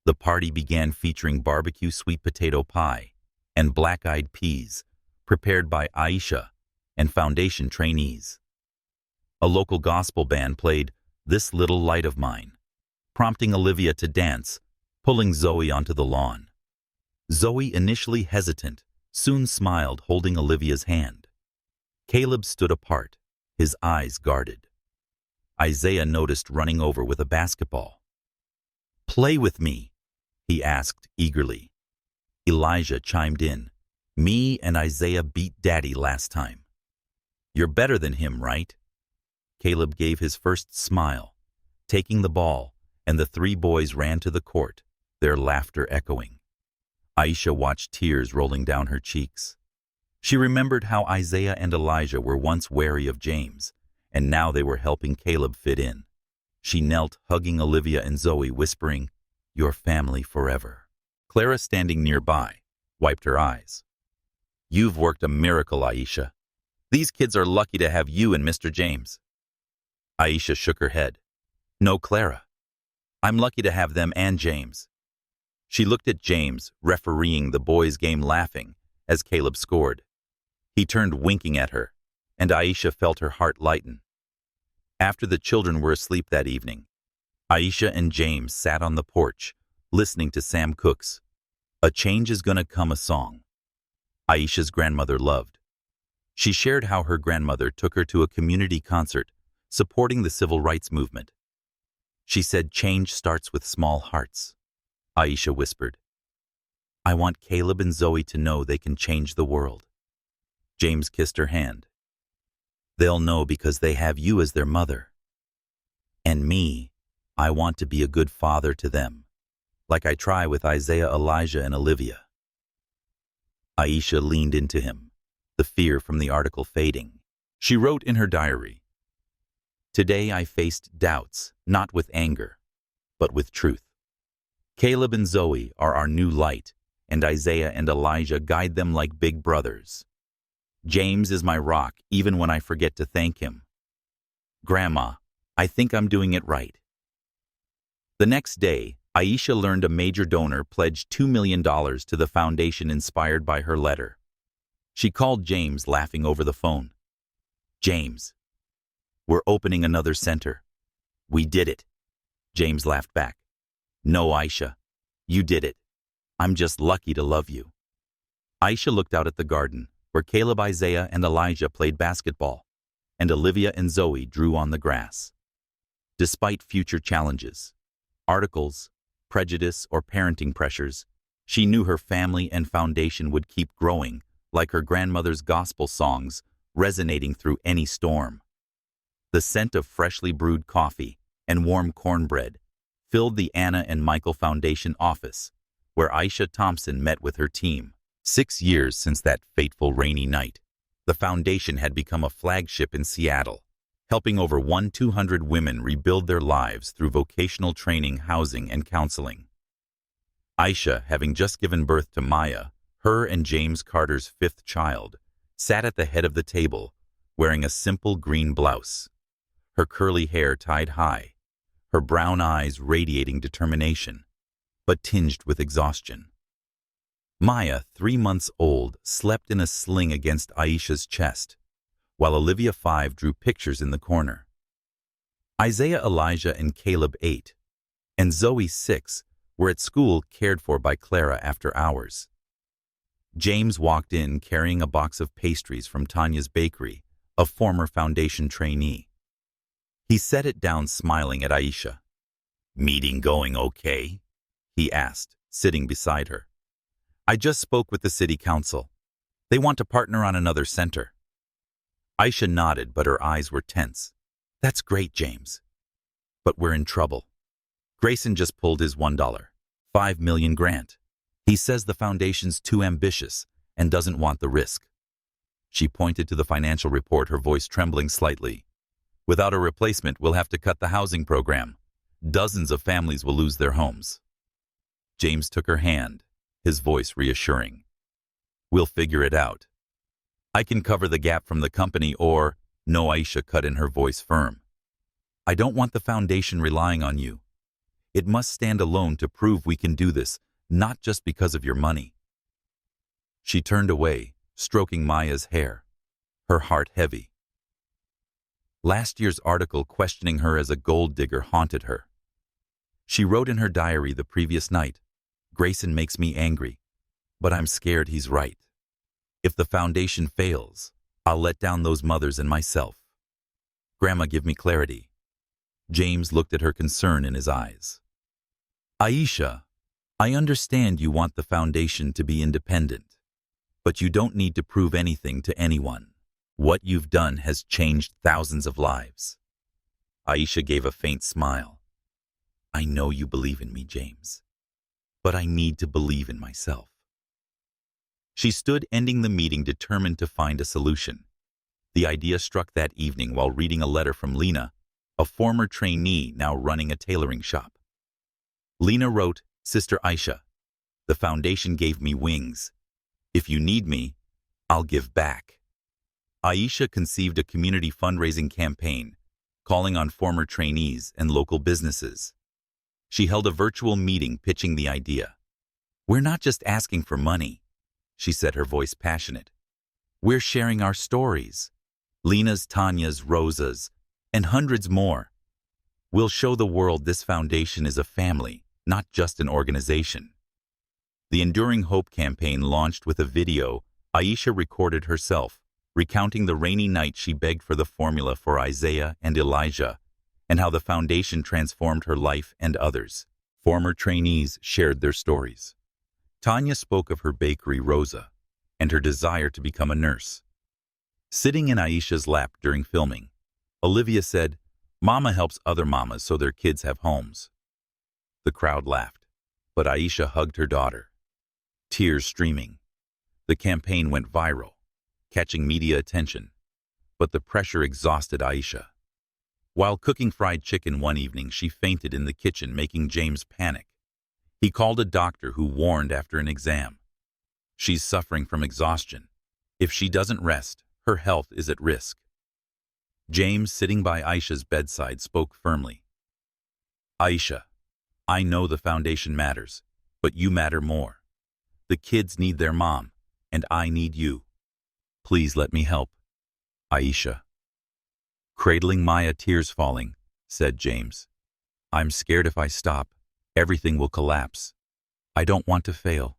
The party began featuring barbecue sweet potato pie and black-eyed peas, prepared by Aisha and foundation trainees. A local gospel band played "This Little Light of Mine," prompting Olivia to dance, pulling Zoe onto the lawn. Zoe, initially hesitant, soon smiled, holding Olivia's hand. Caleb stood apart, his eyes guarded. Isaiah noticed running over with a basketball. "Play with me," he asked eagerly. Elijah chimed in. "Me and Isaiah beat Daddy last time. You're better than him, right?" Caleb gave his first smile, taking the ball, and the three boys ran to the court, their laughter echoing. Aisha watched tears rolling down her cheeks. She remembered how Isaiah and Elijah were once wary of James, and now they were helping Caleb fit in. She knelt, hugging Olivia and Zoe, whispering, "Your family forever." Clara, standing nearby, wiped her eyes. "You've worked a miracle, Aisha. These kids are lucky to have you and Mr. James." Aisha shook her head. "No, Clara. I'm lucky to have them and James." She looked at James, refereeing the boys' game, laughing as Caleb scored. He turned, winking at her, and Aisha felt her heart lighten. After the children were asleep that evening, Aisha and James sat on the porch, listening to Sam Cooke's "A Change Is Gonna Come" a song Aisha's grandmother loved. She shared how her grandmother took her to a community concert supporting the civil rights movement. She said, "Change starts with small hearts." Aisha whispered, "I want Caleb and Zoe to know they can change the world." James kissed her hand. "They'll know because they have you as their mother. And me, I want to be a good father to them, like I try with Isaiah, Elijah, and Olivia." Aisha leaned into him, the fear from the article fading. She wrote in her diary, "Today I faced doubts, not with anger, but with truth. Caleb and Zoe are our new light, and Isaiah and Elijah guide them like big brothers. James is my rock, even when I forget to thank him. Grandma, I think I'm doing it right." The next day, Aisha learned a major donor pledged $2 million to the foundation inspired by her letter. She called James, laughing over the phone. "James, we're opening another center." "We did it." James laughed back. "No, Aisha, you did it. I'm just lucky to love you." Aisha looked out at the garden, where Caleb, Isaiah, and Elijah played basketball, and Olivia and Zoe drew on the grass. Despite future challenges, articles, prejudice, or parenting pressures, she knew her family and foundation would keep growing, like her grandmother's gospel songs, resonating through any storm. The scent of freshly brewed coffee and warm cornbread filled the Anna and Michael Foundation office, where Aisha Thompson met with her team. 6 years since that fateful rainy night, the foundation had become a flagship in Seattle, helping over 1,200 women rebuild their lives through vocational training, housing, and counseling. Aisha, having just given birth to Maya, her and James Carter's fifth child, sat at the head of the table, wearing a simple green blouse, her curly hair tied high, her brown eyes radiating determination, but tinged with exhaustion. Maya, 3 months old, slept in a sling against Aisha's chest, while Olivia, 5, drew pictures in the corner. Isaiah, Elijah, and Caleb, 8, and Zoe, 6, were at school cared for by Clara after hours. James walked in carrying a box of pastries from Tanya's bakery, a former foundation trainee. He set it down, smiling at Aisha. "Meeting going okay?" he asked, sitting beside her. "I just spoke with the city council. They want to partner on another center." Aisha nodded, but her eyes were tense. "That's great, James. But we're in trouble. Grayson just pulled his $1.5 million grant. He says the foundation's too ambitious and doesn't want the risk." She pointed to the financial report, her voice trembling slightly. "Without a replacement, we'll have to cut the housing program. Dozens of families will lose their homes." James took her hand, his voice reassuring. "We'll figure it out. I can cover the gap from the company or—" "No," Aisha cut in, her voice firm. "I don't want the foundation relying on you. It must stand alone to prove we can do this, not just because of your money." She turned away, stroking Maya's hair, her heart heavy. Last year's article questioning her as a gold digger haunted her. She wrote in her diary the previous night, "Grayson makes me angry, but I'm scared he's right. If the foundation fails, I'll let down those mothers and myself. Grandma, give me clarity." James looked at her, concern in his eyes. "Aisha, I understand you want the foundation to be independent, but you don't need to prove anything to anyone. What you've done has changed thousands of lives." Aisha gave a faint smile. "I know you believe in me, James, but I need to believe in myself." She stood, ending the meeting, determined to find a solution. The idea struck that evening while reading a letter from Lena, a former trainee now running a tailoring shop. Lena wrote, "Sister Aisha, the foundation gave me wings. If you need me, I'll give back." Aisha conceived a community fundraising campaign, calling on former trainees and local businesses. She held a virtual meeting pitching the idea. "We're not just asking for money," she said, her voice passionate. "We're sharing our stories. Lena's, Tanya's, Rosa's, and hundreds more. We'll show the world this foundation is a family, not just an organization." The Enduring Hope campaign launched with a video Aisha recorded herself, recounting the rainy night she begged for the formula for Isaiah and Elijah, and how the foundation transformed her life and others. Former trainees shared their stories. Tanya spoke of her bakery, Rosa, and her desire to become a nurse. Sitting in Aisha's lap during filming, Olivia said, "Mama helps other mamas so their kids have homes." The crowd laughed, but Aisha hugged her daughter, tears streaming. The campaign went viral, catching media attention, but the pressure exhausted Aisha. While cooking fried chicken one evening, she fainted in the kitchen, making James panic. He called a doctor who warned after an exam, "She's suffering from exhaustion. If she doesn't rest, her health is at risk." James, sitting by Aisha's bedside, spoke firmly. "Aisha, I know the foundation matters, but you matter more. The kids need their mom, and I need you. Please let me help." "Aisha." Cradling Maya, tears falling, said James, "I'm scared if I stop, everything will collapse. I don't want to fail.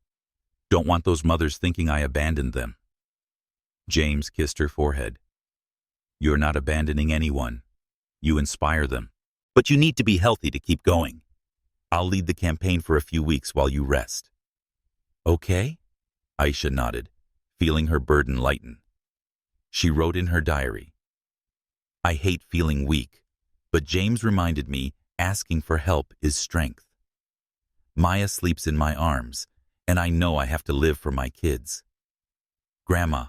Don't want those mothers thinking I abandoned them." James kissed her forehead. "You're not abandoning anyone. You inspire them. But you need to be healthy to keep going. I'll lead the campaign for a few weeks while you rest." "Okay?" Aisha nodded, feeling her burden lighten. She wrote in her diary, I hate feeling weak, but James reminded me asking for help is strength. Maya sleeps in my arms, and I know I have to live for my kids. Grandma,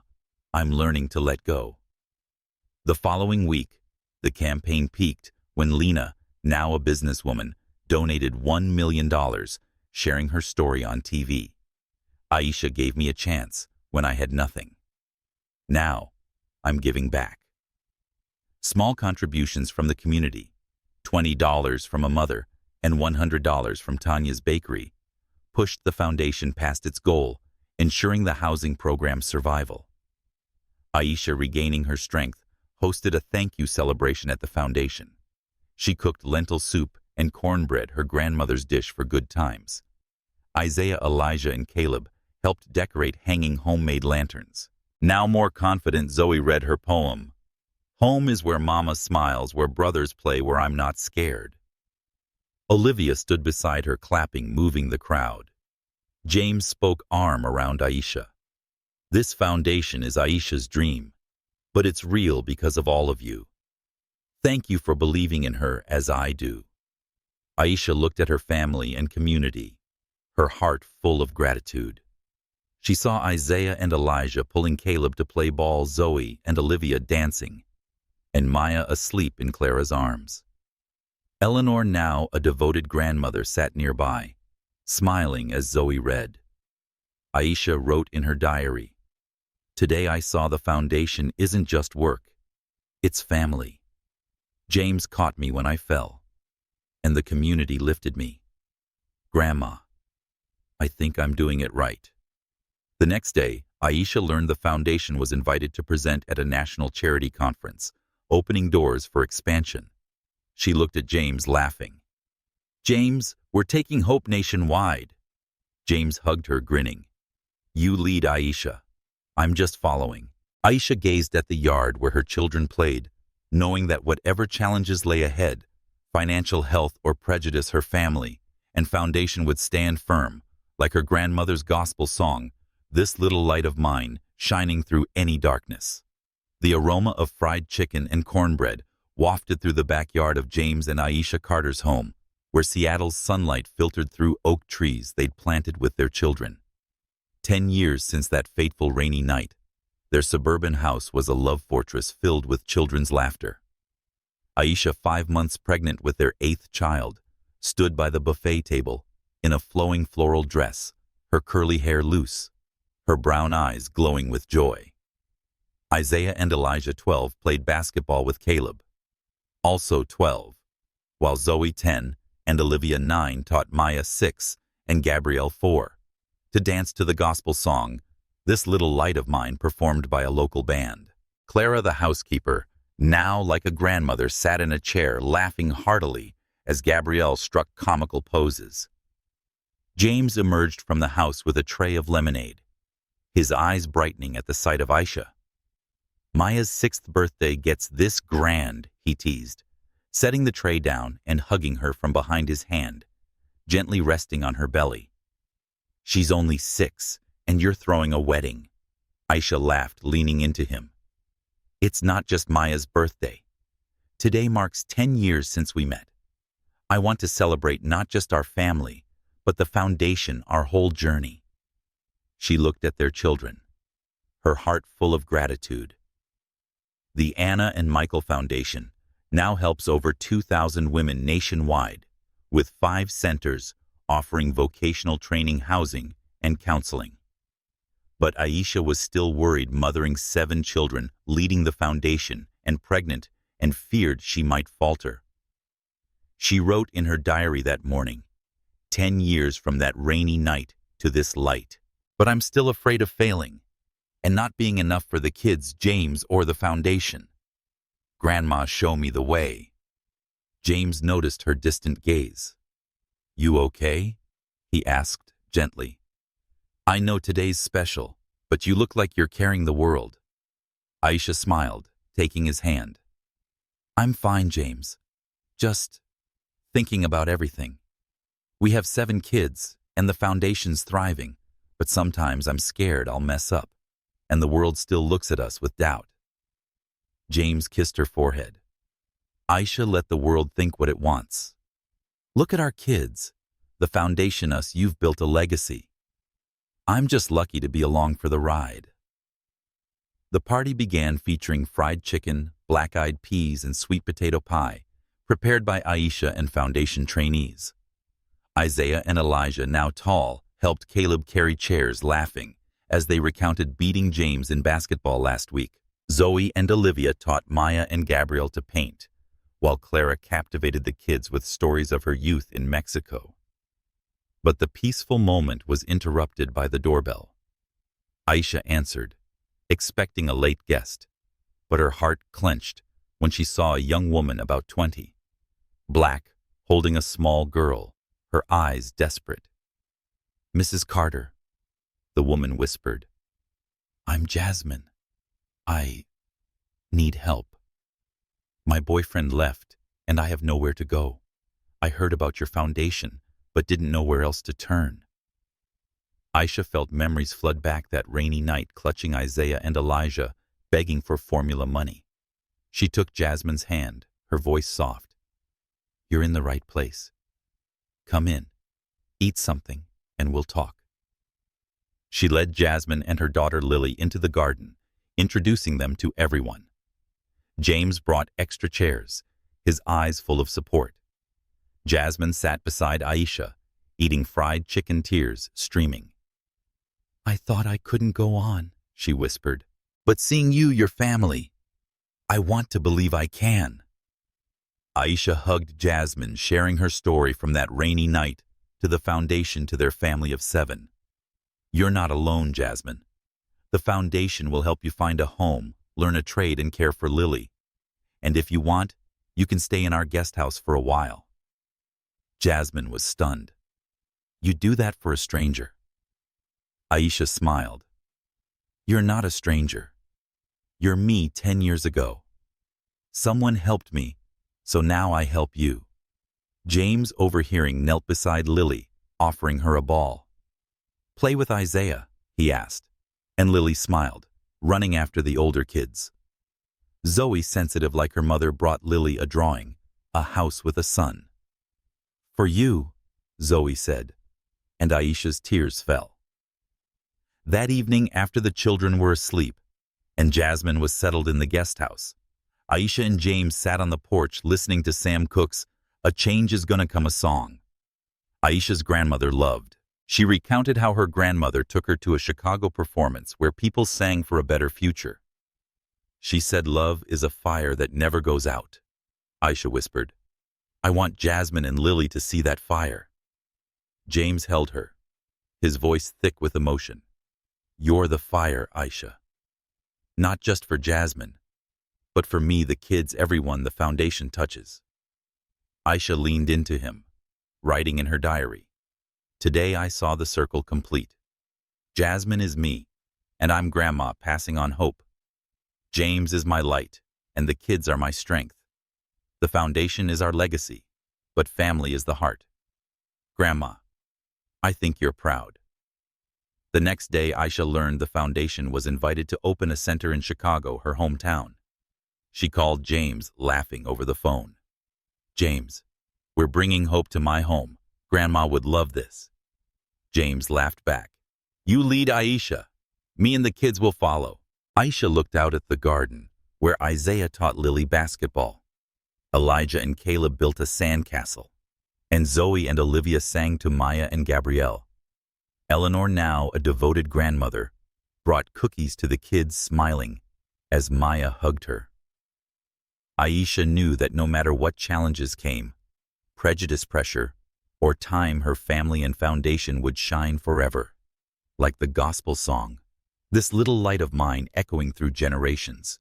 I'm learning to let go. The following week, the campaign peaked when Lena, now a businesswoman, donated $1 million, sharing her story on TV. Aisha gave me a chance when I had nothing. Now, I'm giving back. Small contributions from the community, $20 from a mother and $100 from Tanya's bakery, pushed the foundation past its goal, ensuring the housing program's survival. Aisha, regaining her strength, hosted a thank you celebration at the foundation. She cooked lentil soup and cornbread, her grandmother's dish for good times. Isaiah, Elijah, and Caleb helped decorate hanging homemade lanterns. Now more confident, Zoe read her poem, "Home is where Mama smiles, where brothers play, where I'm not scared." Olivia stood beside her, clapping, moving the crowd. James spoke, arm around Aisha. "This foundation is Aisha's dream, but it's real because of all of you. Thank you for believing in her as I do." Aisha looked at her family and community, her heart full of gratitude. She saw Isaiah and Elijah pulling Caleb to play ball, Zoe and Olivia dancing, and Maya asleep in Clara's arms. Eleanor, now a devoted grandmother, sat nearby, smiling as Zoe read. Aisha wrote in her diary, "Today I saw the foundation isn't just work, it's family. James caught me when I fell, and the community lifted me. Grandma, I think I'm doing it right." The next day, Aisha learned the foundation was invited to present at a national charity conference, opening doors for expansion. She looked at James, laughing. "James, we're taking hope nationwide." James hugged her, grinning. "You lead, Aisha. I'm just following." Aisha gazed at the yard where her children played, knowing that whatever challenges lay ahead, financial, health, or prejudice, her family and foundation would stand firm, like her grandmother's gospel song, "This little light of mine, shining through any darkness." The aroma of fried chicken and cornbread wafted through the backyard of James and Aisha Carter's home, where Seattle's sunlight filtered through oak trees they'd planted with their children. 10 years since that fateful rainy night, their suburban house was a love fortress filled with children's laughter. Aisha, 5 months pregnant with their 8th child, stood by the buffet table in a flowing floral dress, her curly hair loose, her brown eyes glowing with joy. Isaiah and Elijah, 12, played basketball with Caleb, also 12, while Zoe, 10, and Olivia, 9, taught Maya, 6, and Gabrielle, 4, to dance to the gospel song, "This Little Light of Mine," performed by a local band. Clara, the housekeeper, now like a grandmother, sat in a chair, laughing heartily as Gabrielle struck comical poses. James emerged from the house with a tray of lemonade, his eyes brightening at the sight of Aisha. "Maya's 6th birthday gets this grand," he teased, setting the tray down and hugging her from behind his hand, gently resting on her belly. "She's only 6, and you're throwing a wedding." Aisha laughed, leaning into him. "It's not just Maya's birthday. Today marks 10 years since we met. I want to celebrate not just our family, but the foundation, our whole journey." She looked at their children, her heart full of gratitude. The Anna and Michael Foundation now helps over 2,000 women nationwide, with 5 centers offering vocational training, housing, and counseling. But Aisha was still worried, mothering 7 children, leading the foundation, and pregnant, and feared she might falter. She wrote in her diary that morning, 10 years from that rainy night to this light. But I'm still afraid of failing, and not being enough for the kids, James, or the foundation. Grandma, show me the way." James noticed her distant gaze. "You okay?" he asked gently. "I know today's special, but you look like you're carrying the world." Aisha smiled, taking his hand. "I'm fine, James. Just thinking about everything. We have 7 kids, and the foundation's thriving, but sometimes I'm scared I'll mess up, and the world still looks at us with doubt." James kissed her forehead. Aisha, let the world think what it wants. Look at our kids, the foundation us, you've built a legacy. I'm just lucky to be along for the ride. The party began featuring fried chicken, black-eyed peas, and sweet potato pie, prepared by Aisha and foundation trainees. Isaiah and Elijah, now tall, helped Caleb carry chairs, laughing as they recounted beating James in basketball last week. Zoe and Olivia taught Maya and Gabrielle to paint, while Clara captivated the kids with stories of her youth in Mexico. But the peaceful moment was interrupted by the doorbell. Aisha answered, expecting a late guest, but her heart clenched when she saw a young woman about 20, black, holding a small girl, her eyes desperate. "Mrs. Carter," the woman whispered. "I'm Jasmine. I need help. My boyfriend left, and I have nowhere to go. I heard about your foundation, but didn't know where else to turn." Aisha felt memories flood back that rainy night, clutching Isaiah and Elijah, begging for formula money. She took Jasmine's hand, her voice soft. "You're in the right place. Come in, eat something, and we'll talk." She led Jasmine and her daughter Lily into the garden, introducing them to everyone. James brought extra chairs, his eyes full of support. Jasmine sat beside Aisha, eating fried chicken, tears streaming. "I thought I couldn't go on," she whispered. "But seeing you, your family, I want to believe I can." Aisha hugged Jasmine, sharing her story from that rainy night to the foundation to their family of 7. "You're not alone, Jasmine. The foundation will help you find a home, learn a trade, and care for Lily. And if you want, you can stay in our guest house for a while." Jasmine was stunned. "You do that for a stranger?" Aisha smiled. "You're not a stranger. You're me 10 years ago. Someone helped me, so now I help you." James, overhearing, knelt beside Lily, offering her a ball. "Play with Isaiah," he asked, and Lily smiled, running after the older kids. Zoe, sensitive like her mother, brought Lily a drawing, a house with a sun. "For you," Zoe said, and Aisha's tears fell. That evening, after the children were asleep and Jasmine was settled in the guest house, Aisha and James sat on the porch listening to Sam Cooke's "A Change Is Gonna Come" a song Aisha's grandmother loved. She recounted how her grandmother took her to a Chicago performance where people sang for a better future. She said, "Love is a fire that never goes out." Aisha whispered, "I want Jasmine and Lily to see that fire." James held her, his voice thick with emotion. "You're the fire, Aisha. Not just for Jasmine, but for me, the kids, everyone the foundation touches." Aisha leaned into him, writing in her diary, "Today I saw the circle complete. Jasmine is me, and I'm Grandma, passing on hope. James is my light, and the kids are my strength. The foundation is our legacy, but family is the heart. Grandma, I think you're proud." The next day, Aisha learned the foundation was invited to open a center in Chicago, her hometown. She called James, laughing over the phone. "James, we're bringing hope to my home. Grandma would love this." James laughed back. "You lead, Aisha. Me and the kids will follow." Aisha looked out at the garden, where Isaiah taught Lily basketball. Elijah and Caleb built a sandcastle, and Zoe and Olivia sang to Maya and Gabrielle. Eleanor, now a devoted grandmother, brought cookies to the kids, smiling as Maya hugged her. Aisha knew that no matter what challenges came, prejudice, pressure, or time, her family and foundation would shine forever. Like the gospel song, "This little light of mine," echoing through generations.